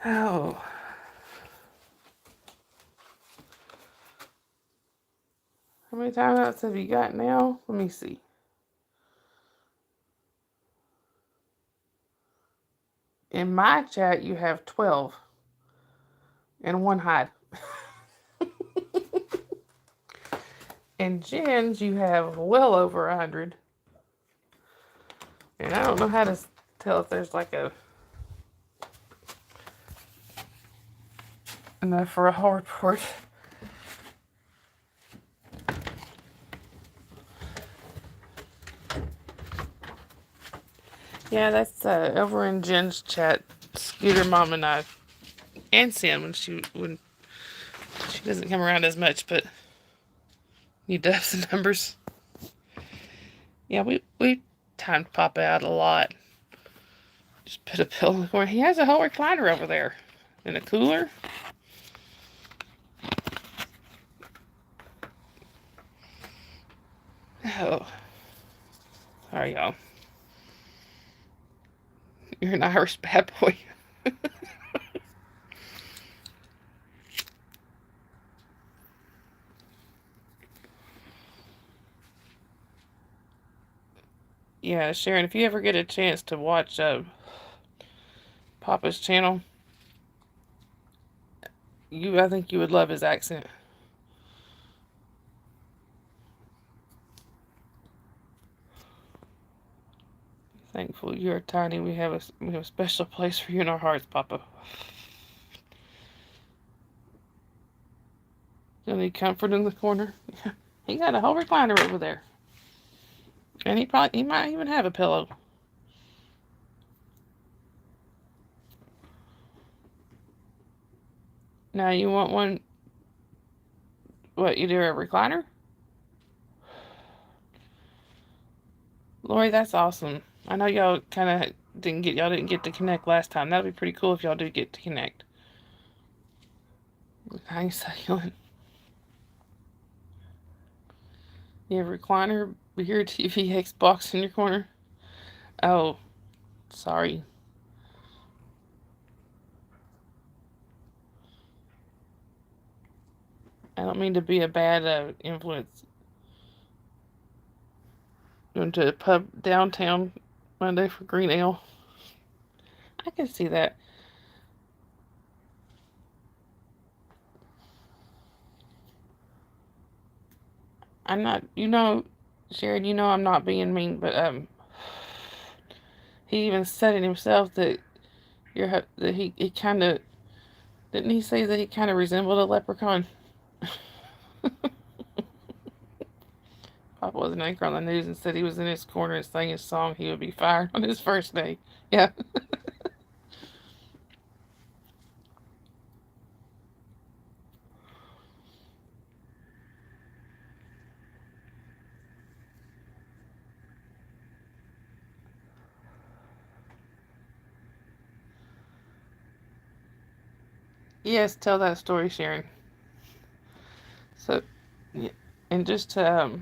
Oh. How many timeouts have you got now? Let me see. In my chat, you have 12 and one hide. In Jen's, you have well over 100. And I don't know how to tell if there's like enough for a whole report. Yeah, that's over in Jen's chat. Scooter Mom and I, and Sam when she doesn't come around as much, but you dubs the numbers. Yeah, we timed Papa out a lot. Just put a pillow in the corner. He has a whole recliner over there, and a cooler. Oh, sorry y'all. You're an Irish bad boy. Yeah, Sharon, if you ever get a chance to watch Papa's channel, I think you would love his accent. Thankful you're tiny. We have a special place for you in our hearts, Papa. You need comfort in the corner? Yeah. He got a whole recliner over there. And he might even have a pillow. Now you want one, what, you do a recliner? Lori, that's awesome. I know y'all didn't get to connect last time. That'd be pretty cool if y'all do get to connect. Nice succulent. You have a recliner, beer, TV, Xbox in your corner? Oh, sorry. I don't mean to be a bad influence. Going to a pub downtown Monday for green ale. I can see that. I'm not, Sharon, I'm not being mean, but he even said it himself that he kind of, didn't he say that he kind of resembled a leprechaun? Papa was an anchor on the news and said he was in his corner and sang his song. He would be fired on his first day. Yeah. Yes, tell that story, Sharon. So, yeah, and just to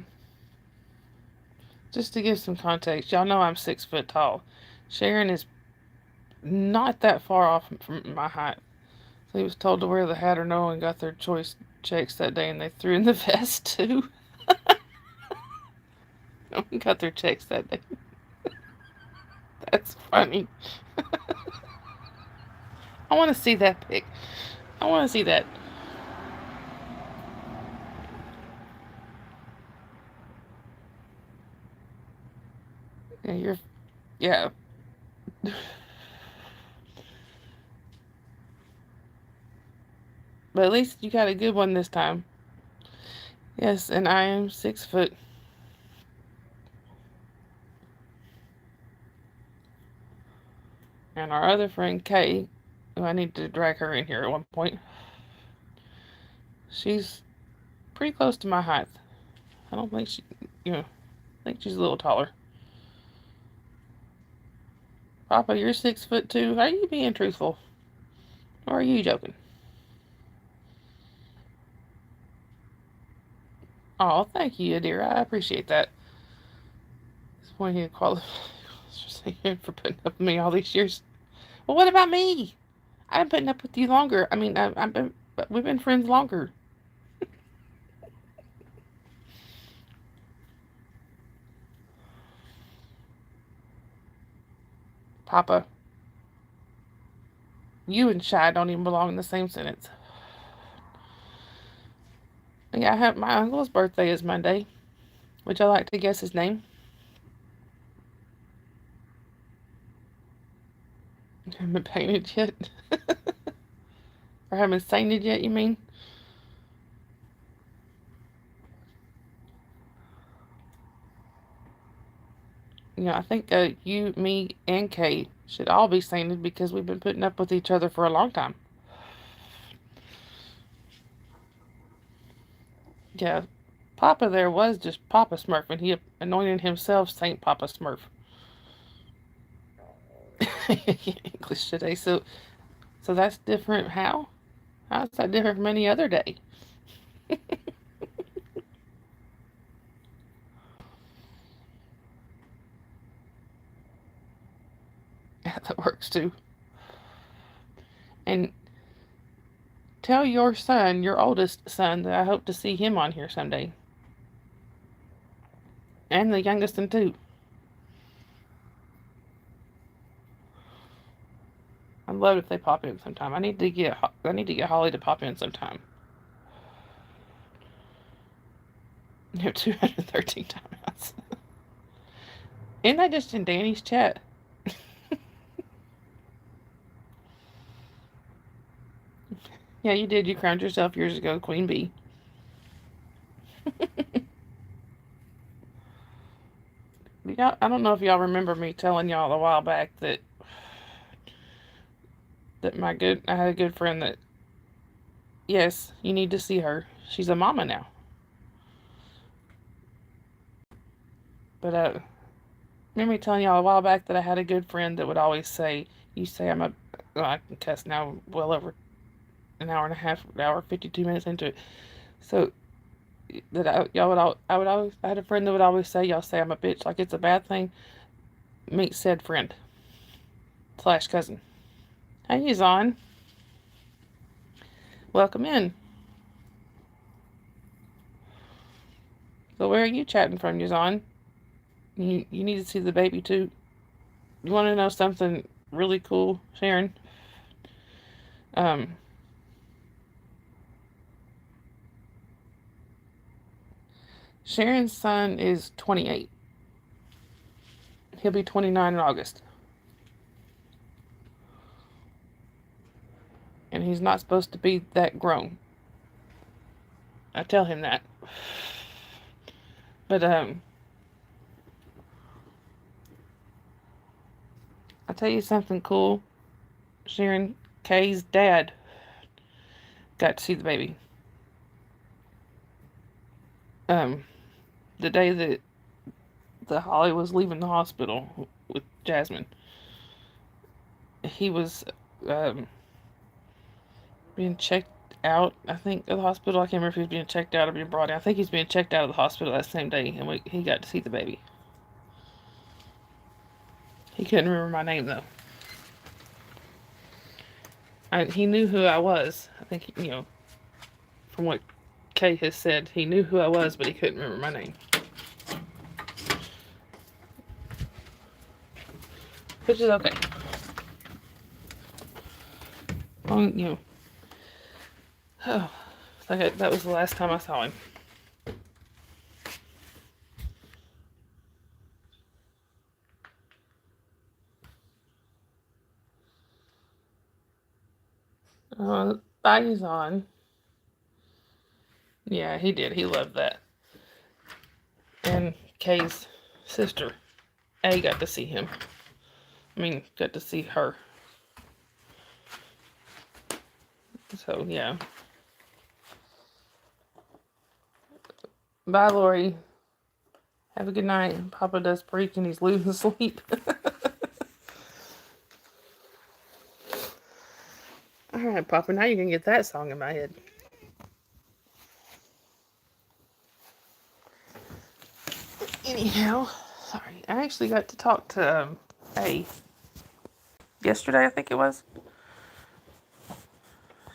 give some context, y'all know I'm 6 foot tall. Sharon is not that far off from my height. So he was told to wear the hat or no and got their choice checks that day, and they threw in the vest too. Got their checks that day. That's funny. I want to see that pic. I want to see that. Yeah, yeah. But at least you got a good one this time. Yes, and I am 6 foot. And our other friend, Kay, who I need to drag her in here at one point, she's pretty close to my height. I don't think I think she's a little taller. Papa, you're 6 foot too. Are you being truthful? Or are you joking? Oh, thank you, dear. I appreciate that. It's one you qualify for putting up with me all these years. Well, what about me? I've been putting up with you longer. I mean, we've been friends longer. Papa. You and Shy don't even belong in the same sentence. Yeah, I have my uncle's birthday is Monday. Would y'all like to guess his name? Haven't painted yet? Or haven't sainted yet, you mean? I think you, me, and Kay should all be sainted because we've been putting up with each other for a long time. Yeah, Papa there was just Papa Smurf, and he anointed himself Saint Papa Smurf. English today, so that's different. How? How's that different from any other day? That works too. And tell your son, your oldest son, that I hope to see him on here someday. And the youngest one too. I'd love if they pop in sometime. I need to get Holly to pop in sometime. You have 213 timeouts. Isn't that just in Danny's chat? Yeah, you did. You crowned yourself years ago Queen Bee. I don't know if y'all remember me telling y'all a while back that I had a good friend that, yes, you need to see her. She's a mama now. But remember me telling y'all a while back that I had a good friend that would always say, "You say I'm a," well, I can cuss now, well over an hour and a half, an hour 52 minutes into it. So that I had a friend that would always say, "Y'all say I'm a bitch like it's a bad thing." Meet said friend / cousin. Hey, Zon. Welcome in. So where are you chatting from, Zon? You need to see the baby too. You want to know something really cool, Sharon? Sharon's son is 28. He'll be 29 in August. And he's not supposed to be that grown. I tell him that. But I'll tell you something cool. Sharon, Kay's dad got to see the baby. The day that Holly was leaving the hospital with Jasmine, he was being checked out, I think, of the hospital. I can't remember if he was being checked out or being brought in. I think he's being checked out of the hospital that same day, and he got to see the baby. He couldn't remember my name, though. He knew who I was. I think, from what Kay has said, he knew who I was, but he couldn't remember my name. Which is okay. Well, that was the last time I saw him. Baggy's on. Yeah, he did. He loved that. And Kay's sister, A, got to see him. Got to see her. So, yeah. Bye, Lori. Have a good night. Papa does preach and he's losing sleep. Alright, Papa, now you can get that song in my head. Anyhow, sorry. I actually got to talk to A yesterday, I think it was.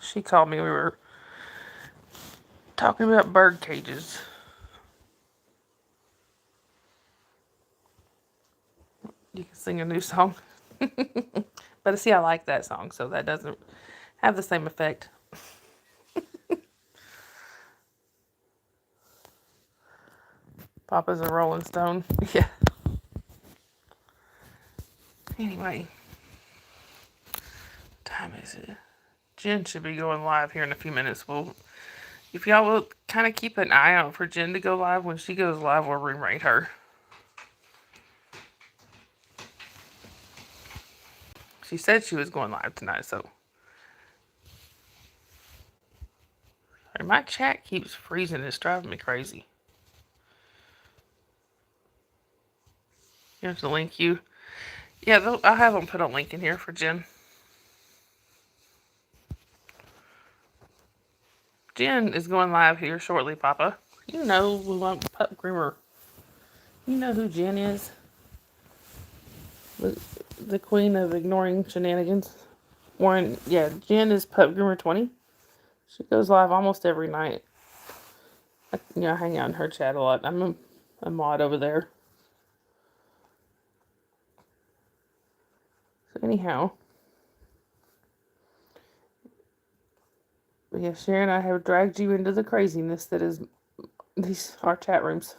She called me. We were talking about bird cages. You can sing a new song. But see, I like that song, so that doesn't have the same effect. Papa's a Rolling Stone. Yeah. Anyway, what time is it? Jen should be going live here in a few minutes. If y'all will kind of keep an eye out for Jen to go live, when she goes live, we'll rerate her. She said she was going live tonight, so. My chat keeps freezing. It's driving me crazy. Here's the link you. Yeah, I'll have them put a link in here for Jen. Jen is going live here shortly, Papa. You know we want Pup Groomer. You know who Jen is? The queen of ignoring shenanigans. Warren, yeah, Jen is Pup Groomer 20. She goes live almost every night. I hang out in her chat a lot. I'm a mod over there. So anyhow. Yeah, Sharon, I have dragged you into the craziness that is our chat rooms.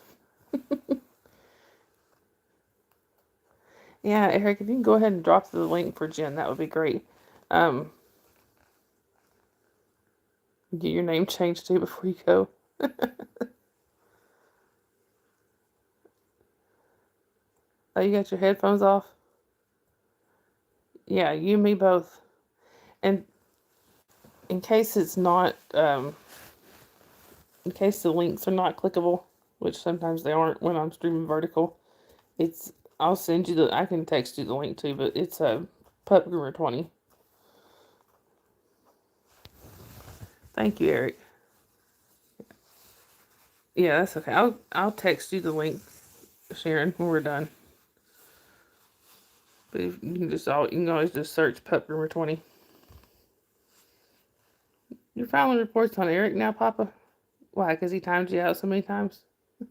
Yeah, Eric, if you can go ahead and drop the link for Jen, that would be great. Get your name changed too before you go. Oh, you got your headphones off? Yeah, you and me both. And in case it's not, in case the links are not clickable, which sometimes they aren't when I'm streaming vertical, I'll send you I can text you the link too, but it's Pup Groomer 20. Thank you, Eric. Yeah, that's okay. I'll text you the link, Sharon, when we're done. But you can always just search Pup Groomer 20. You're filing reports on Eric now, Papa? Why? Because he timed you out so many times?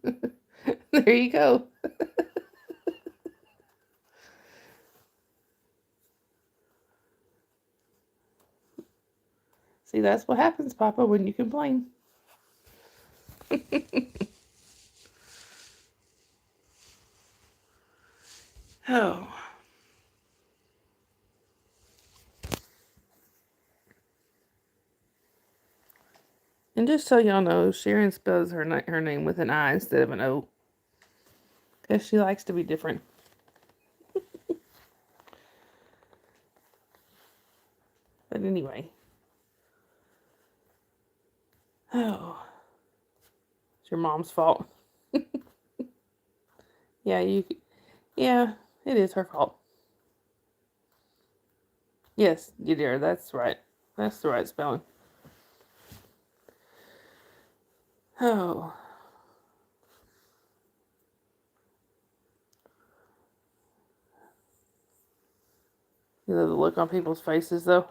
There you go. See, that's what happens, Papa, when you complain. Oh. And just so y'all know, Sharon spells her name with an I instead of an O. Because she likes to be different. But anyway. Oh. It's your mom's fault. Yeah, yeah, it is her fault. Yes, you dear, that's right. That's the right spelling. Oh. You know the look on people's faces, though?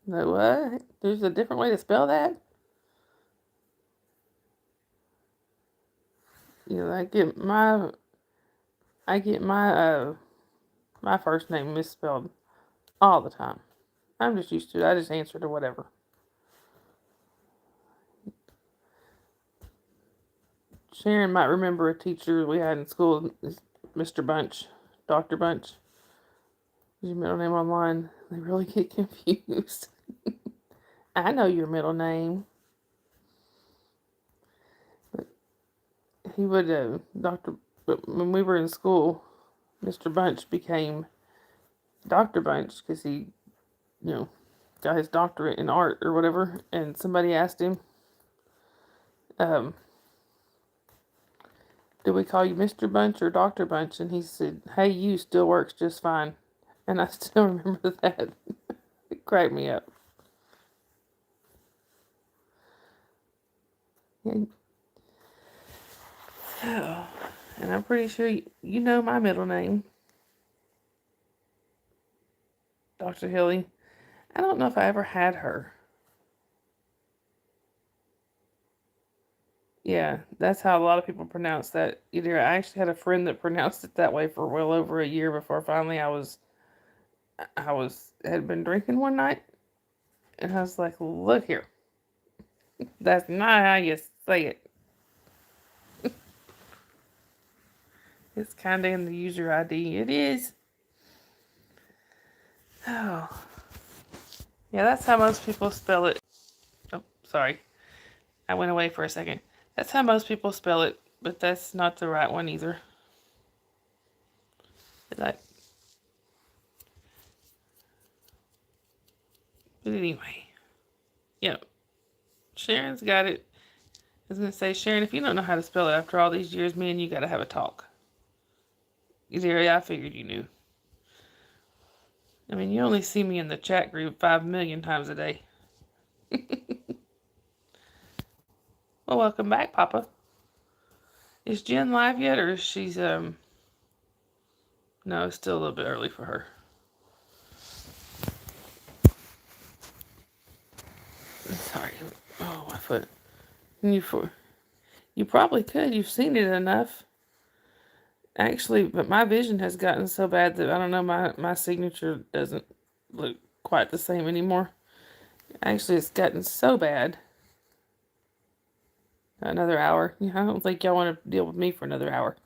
Like, what? There's a different way to spell that? You know, I get my first name misspelled all the time. I'm just used to it. I just answer to whatever. Sharon might remember a teacher we had in school, Mr. Bunch, Dr. Bunch. His middle name online. They really get confused. I know your middle name. But he would, but when we were in school, Mr. Bunch became Dr. Bunch because he, got his doctorate in art or whatever. And somebody asked him, do we call you Mr. Bunch or Dr. Bunch? And he said, hey, you still works just fine. And I still remember that. It cracked me up. And, oh, and I'm pretty sure you know my middle name, Dr. Hilly. I don't know if I ever had her. Yeah, that's how a lot of people pronounce that. Either I actually had a friend that pronounced it that way for well over a year before finally I had been drinking one night and I was like, look here, that's not how you say it. It's kind of in the user ID. It is. Oh, yeah, that's how most people spell it. Oh, sorry, I went away for a second. That's how most people spell it, but that's not the right one either. Like, but anyway, yeah, Sharon's got it. I was gonna say, Sharon, if you don't know how to spell it after all these years, me and you gotta have a talk. I figured you knew. I mean, you only see me in the chat group 5 million times a day. Well, welcome back, Papa. Is Jen live yet, or is she's No, it's still a little bit early for her. Sorry. Oh, my foot. You probably could. You've seen it enough. Actually, but my vision has gotten so bad that I don't know, my signature doesn't look quite the same anymore. Actually, it's gotten so bad. Another hour. Yeah, I don't think y'all want to deal with me for another hour.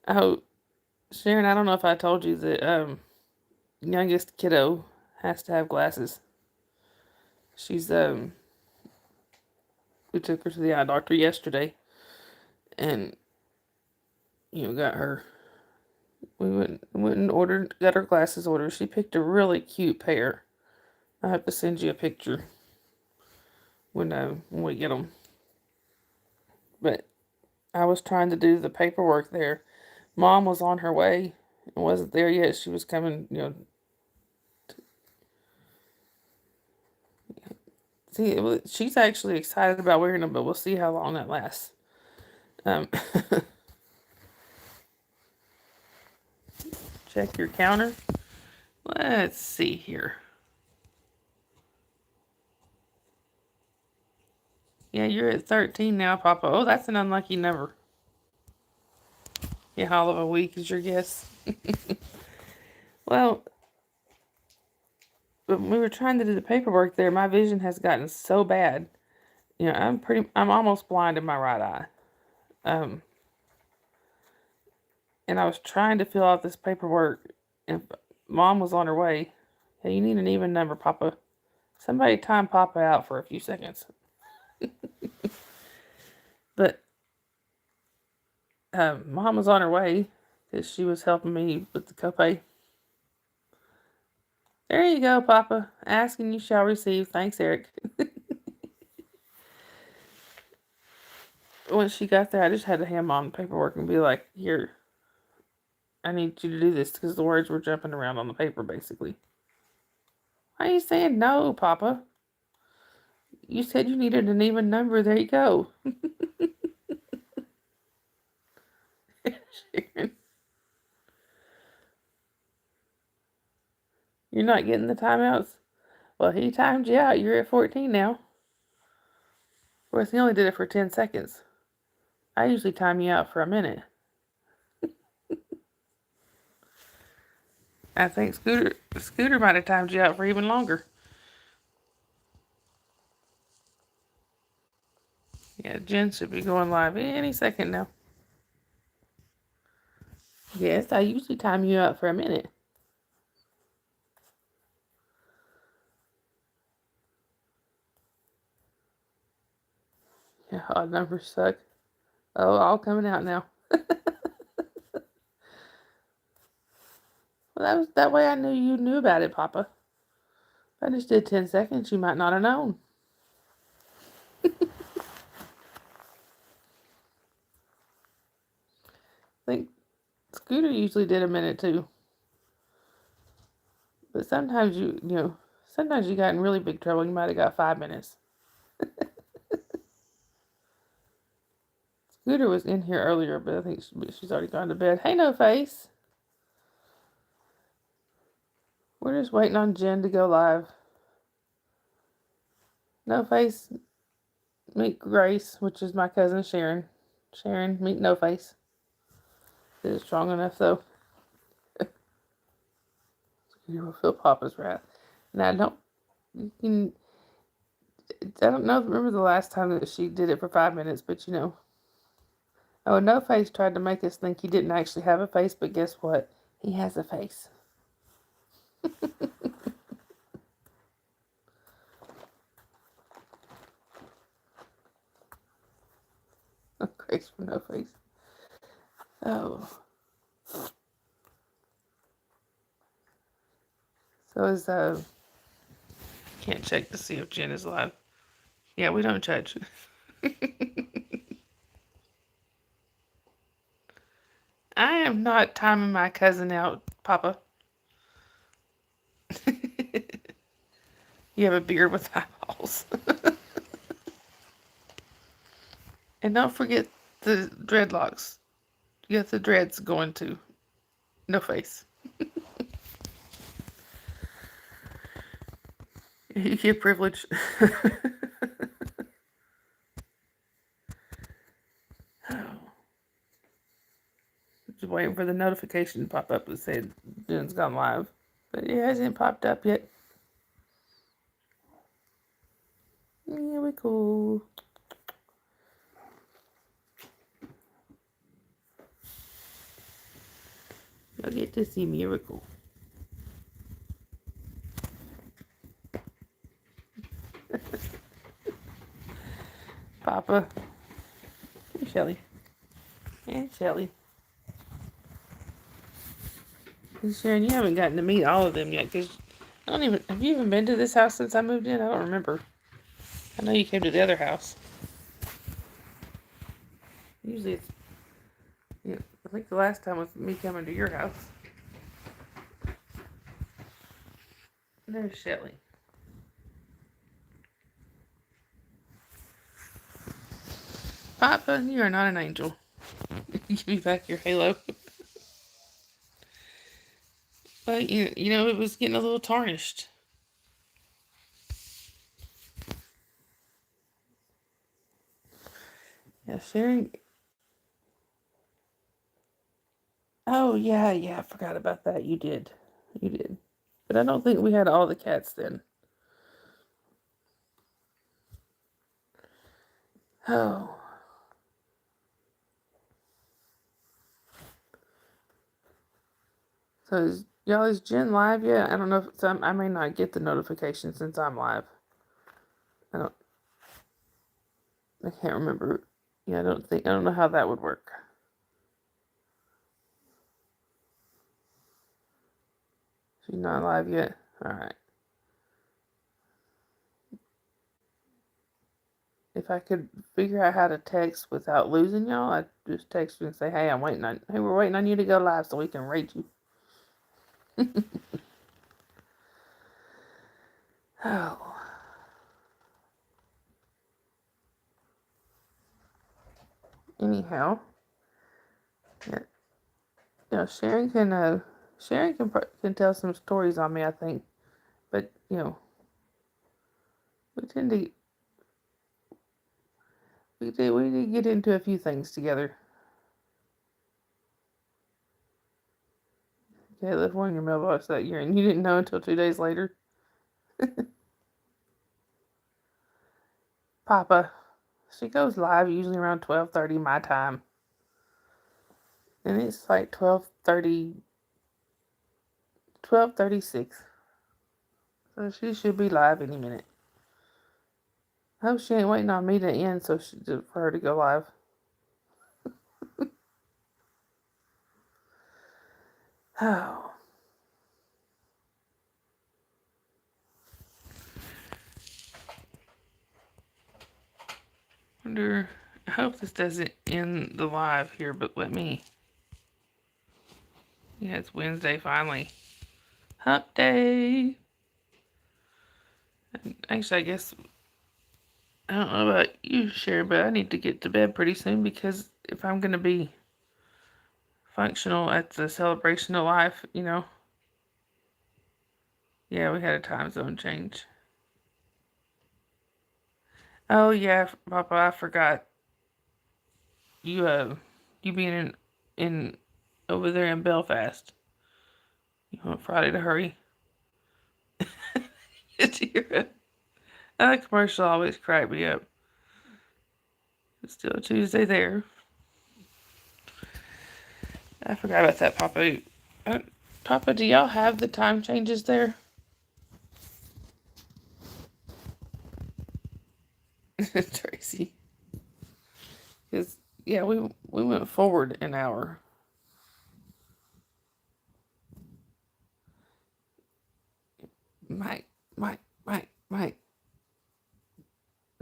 Oh, Sharon, I don't know if I told you that youngest kiddo has to have glasses. She's we took her to the eye doctor yesterday and got her. We went and got her glasses ordered. She picked a really cute pair. I have to send you a picture when we get them. But I was trying to do the paperwork there. Mom was on her way and wasn't there yet. She was coming, See, she's actually excited about wearing them, but we'll see how long that lasts. Check your counter. Let's see here. Yeah, you're at 13 now, Papa. Oh, that's an unlucky number. Yeah, all of a week is your guess. Well, when we were trying to do the paperwork there, my vision has gotten so bad. I'm almost blind in my right eye. And I was trying to fill out this paperwork, and Mom was on her way. Hey, you need an even number, Papa. Somebody time Papa out for a few seconds. But Mom was on her way because she was helping me with the copay. There you go, Papa. Ask and you shall receive. Thanks, Eric. When she got there, I just had to hand Mom the paperwork and be like, here, I need you to do this because the words were jumping around on the paper, basically. Why are you saying no, Papa? You said you needed an even number. There you go. You're not getting the timeouts? Well, he timed you out. You're at 14 now. Of course, he only did it for 10 seconds. I usually time you out for a minute. I think Scooter might have timed you out for even longer. Yeah, Jen should be going live any second now. Yes, I usually time you out for a minute. Yeah, odd numbers suck. Oh, all coming out now. Well, that way I knew you knew about it, Papa. If I just did 10 seconds, you might not have known. I think Scooter usually did a minute too. But sometimes sometimes you got in really big trouble. You might have got 5 minutes. Scooter was in here earlier, but I think she's already gone to bed. Hey, No Face. We're just waiting on Jen to go live. No Face. Meet Grace, which is my cousin Sharon. Sharon, meet No Face. Is it strong enough though? You will feel Papa's wrath. Now don't you can I don't know. Remember the last time that she did it for 5 minutes, but you know. Oh, No Face tried to make us think he didn't actually have a face, but guess what? He has a face. Grace for No Face. Oh. So is can't check to see if Jen is live. Yeah, we don't judge. I am not timing my cousin out, Papa. You have a beard with eyeballs. And don't forget the dreadlocks. You got the dreads going too. No Face. You get privilege. Just waiting for the notification to pop up that said Jen's gone live. But it hasn't popped up yet. Yeah, we cool. You'll get to see Miracle. Papa. Hey, Shelly. Hey, Shelly. Sharon, you haven't gotten to meet all of them yet, because I don't even... Have you even been to this house since I moved in? I don't remember. I know you came to the other house. Usually it's... Yeah, I think the last time was me coming to your house. There's Shelly. Papa, you are not an angel. Give me back your halo. But, you know, it was getting a little tarnished. Yeah, Sharon... Oh, yeah, I forgot about that. You did. You did. But I don't think we had all the cats then. Oh. So is Jen live yet? I don't know if it's, I may not get the notification since I'm live. I can't remember. Yeah, I don't know how that would work. She's not live yet. All right. If I could figure out how to text without losing y'all, I'd just text you and say, "Hey, we're waiting on you to go live so we can rate you." Oh. Anyhow, yeah, Sharon can tell some stories on me, I think, but we tend to we did get into a few things together. Okay, I left one in your mailbox that year, and you didn't know until 2 days later. Papa, she goes live usually around 12:30 my time, and it's like 12:36. So she should be live any minute. I hope she ain't waiting on me to end for her to go live. Oh. I hope this doesn't end the live here, but let me. Yeah, it's Wednesday finally. Hump day. Actually, I guess I don't know about you, Sherry, but I need to get to bed pretty soon because if I'm going to be functional at the celebration of life, Yeah, we had a time zone change. Oh yeah, Papa, I forgot you. You being in over there in Belfast. You want Friday to hurry? That commercial always cracked me up. It's still a Tuesday there. I forgot about that, Papa. Papa, do y'all have the time changes there? Tracy. Because, yeah, we went forward an hour. Mike, Mike, Mike, Mike.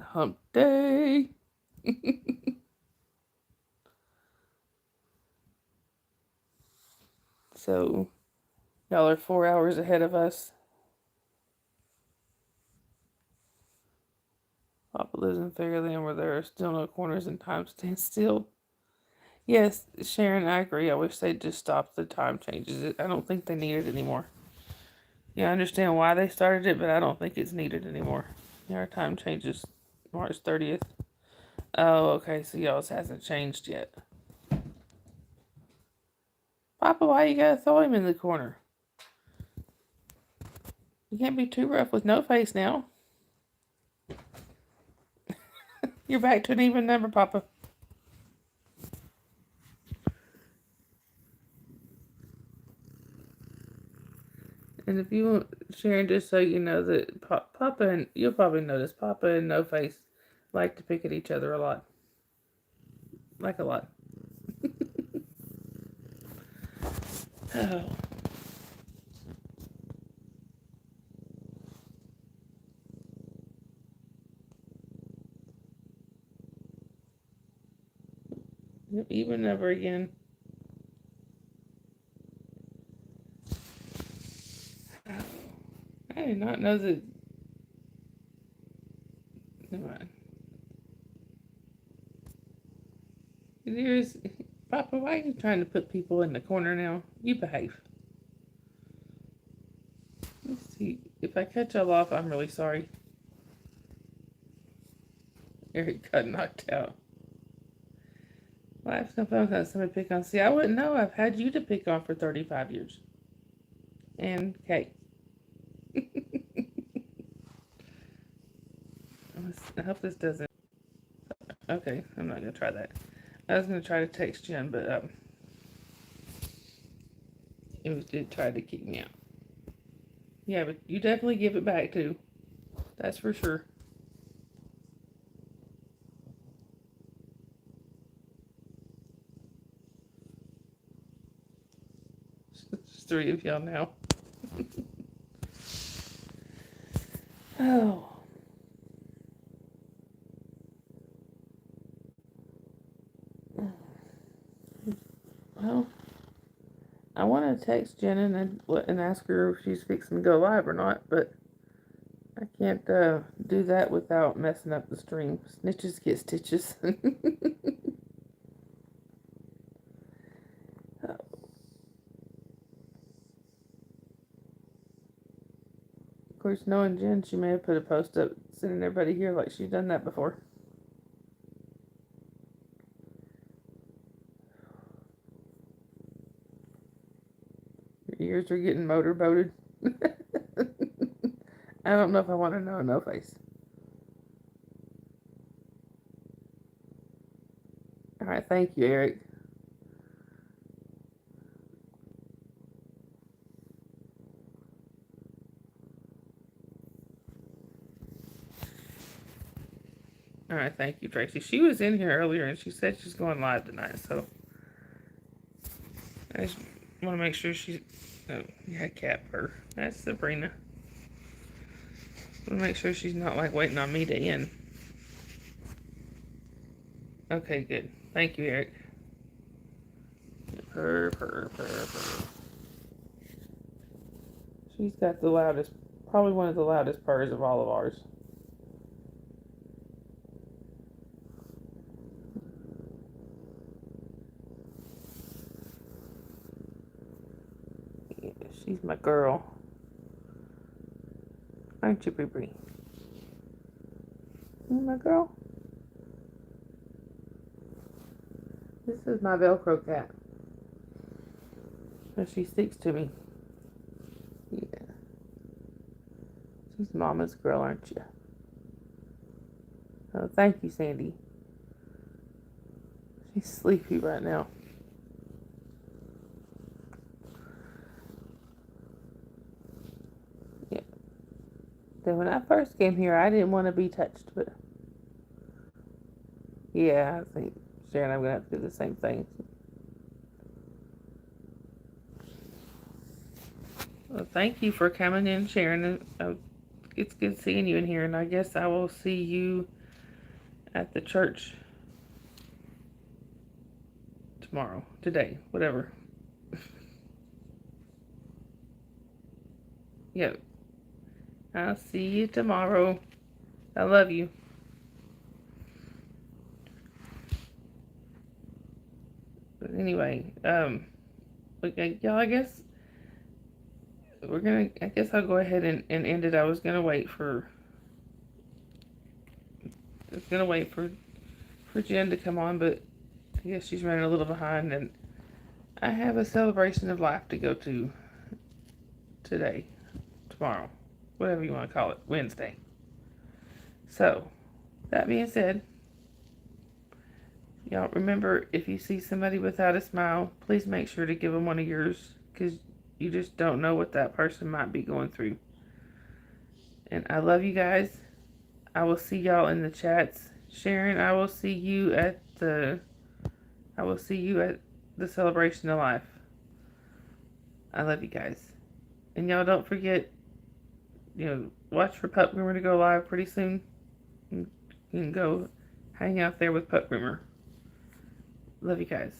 Hump day. So, y'all are 4 hours ahead of us. Papa lives in Fairland where there are still no corners and time stands still. Yes, Sharon, I agree. I wish they'd just stop the time changes. I don't think they need it anymore. Yeah, I understand why they started it, but I don't think it's needed anymore. Yeah, our time changes March 30th. Oh, okay, so y'all's hasn't changed yet. Papa, why you gotta throw him in the corner? You can't be too rough with No Face now. You're back to an even number, Papa. And if you want, Sharon, just so you know that Papa and you'll probably notice Papa and No Face like to pick at each other a lot. Like a lot. Oh. Even number again. I did not know that. Never mind. There's Papa. Why are you trying to put people in the corner now? You behave. Let's see. If I cut y'all off, I'm really sorry. Eric got knocked out. Life's no fun without somebody to pick on. See, I wouldn't know. I've had you to pick on for 35 years. And Kate. I hope this doesn't. Okay, I'm not gonna try that. I was gonna try to text Jen, but it did try to kick me out. Yeah, but you definitely give it back too. That's for sure. It's three of y'all now. Oh. Well, I want to text Jen and ask her if she's fixing to go live or not, but I can't do that without messing up the stream. Snitches get stitches. Of course, knowing Jen, she may have put a post up sending everybody here like she's done that before. Your ears are getting motorboated. I don't know if I want to know No Face. All right, thank you, Eric. All right, thank you, Tracy. She was in here earlier and she said she's going live tonight, so I just want to make sure she's. Oh, yeah, cat purr. That's Sabrina. I want to make sure she's not like waiting on me to end. Okay, good. Thank you, Eric. Purr, purr, purr, purr. She's got the loudest, probably one of the loudest purrs of all of ours. Yeah, she's my girl. Aren't you, Brie? My girl. This is my Velcro cat. So she sticks to me. Yeah. She's mama's girl, aren't you? Oh, thank you, Sandy. She's sleepy right now. Yeah. Then when I first came here, I didn't want to be touched, but yeah, I think Sharon and I'm gonna have to do the same thing. Well, thank you for coming in, Sharon. It's good seeing you in here, and I guess I will see you at the church today, whatever. Yep. I'll see you tomorrow. I love you. But anyway, okay, y'all, I guess I'll go ahead and end it. I was gonna wait for Jen to come on, but I guess she's running a little behind, and I have a celebration of life to go to tomorrow, whatever you want to call it, Wednesday. So, that being said, y'all remember, if you see somebody without a smile, please make sure to give them one of yours, because you just don't know what that person might be going through. And I love you guys. I will see y'all in the chats. Sharon, I will see you at the celebration of life. I love you guys. And y'all don't forget, watch for Pup Groomer to go live pretty soon. You can go hang out there with Pup Groomer. Love you guys.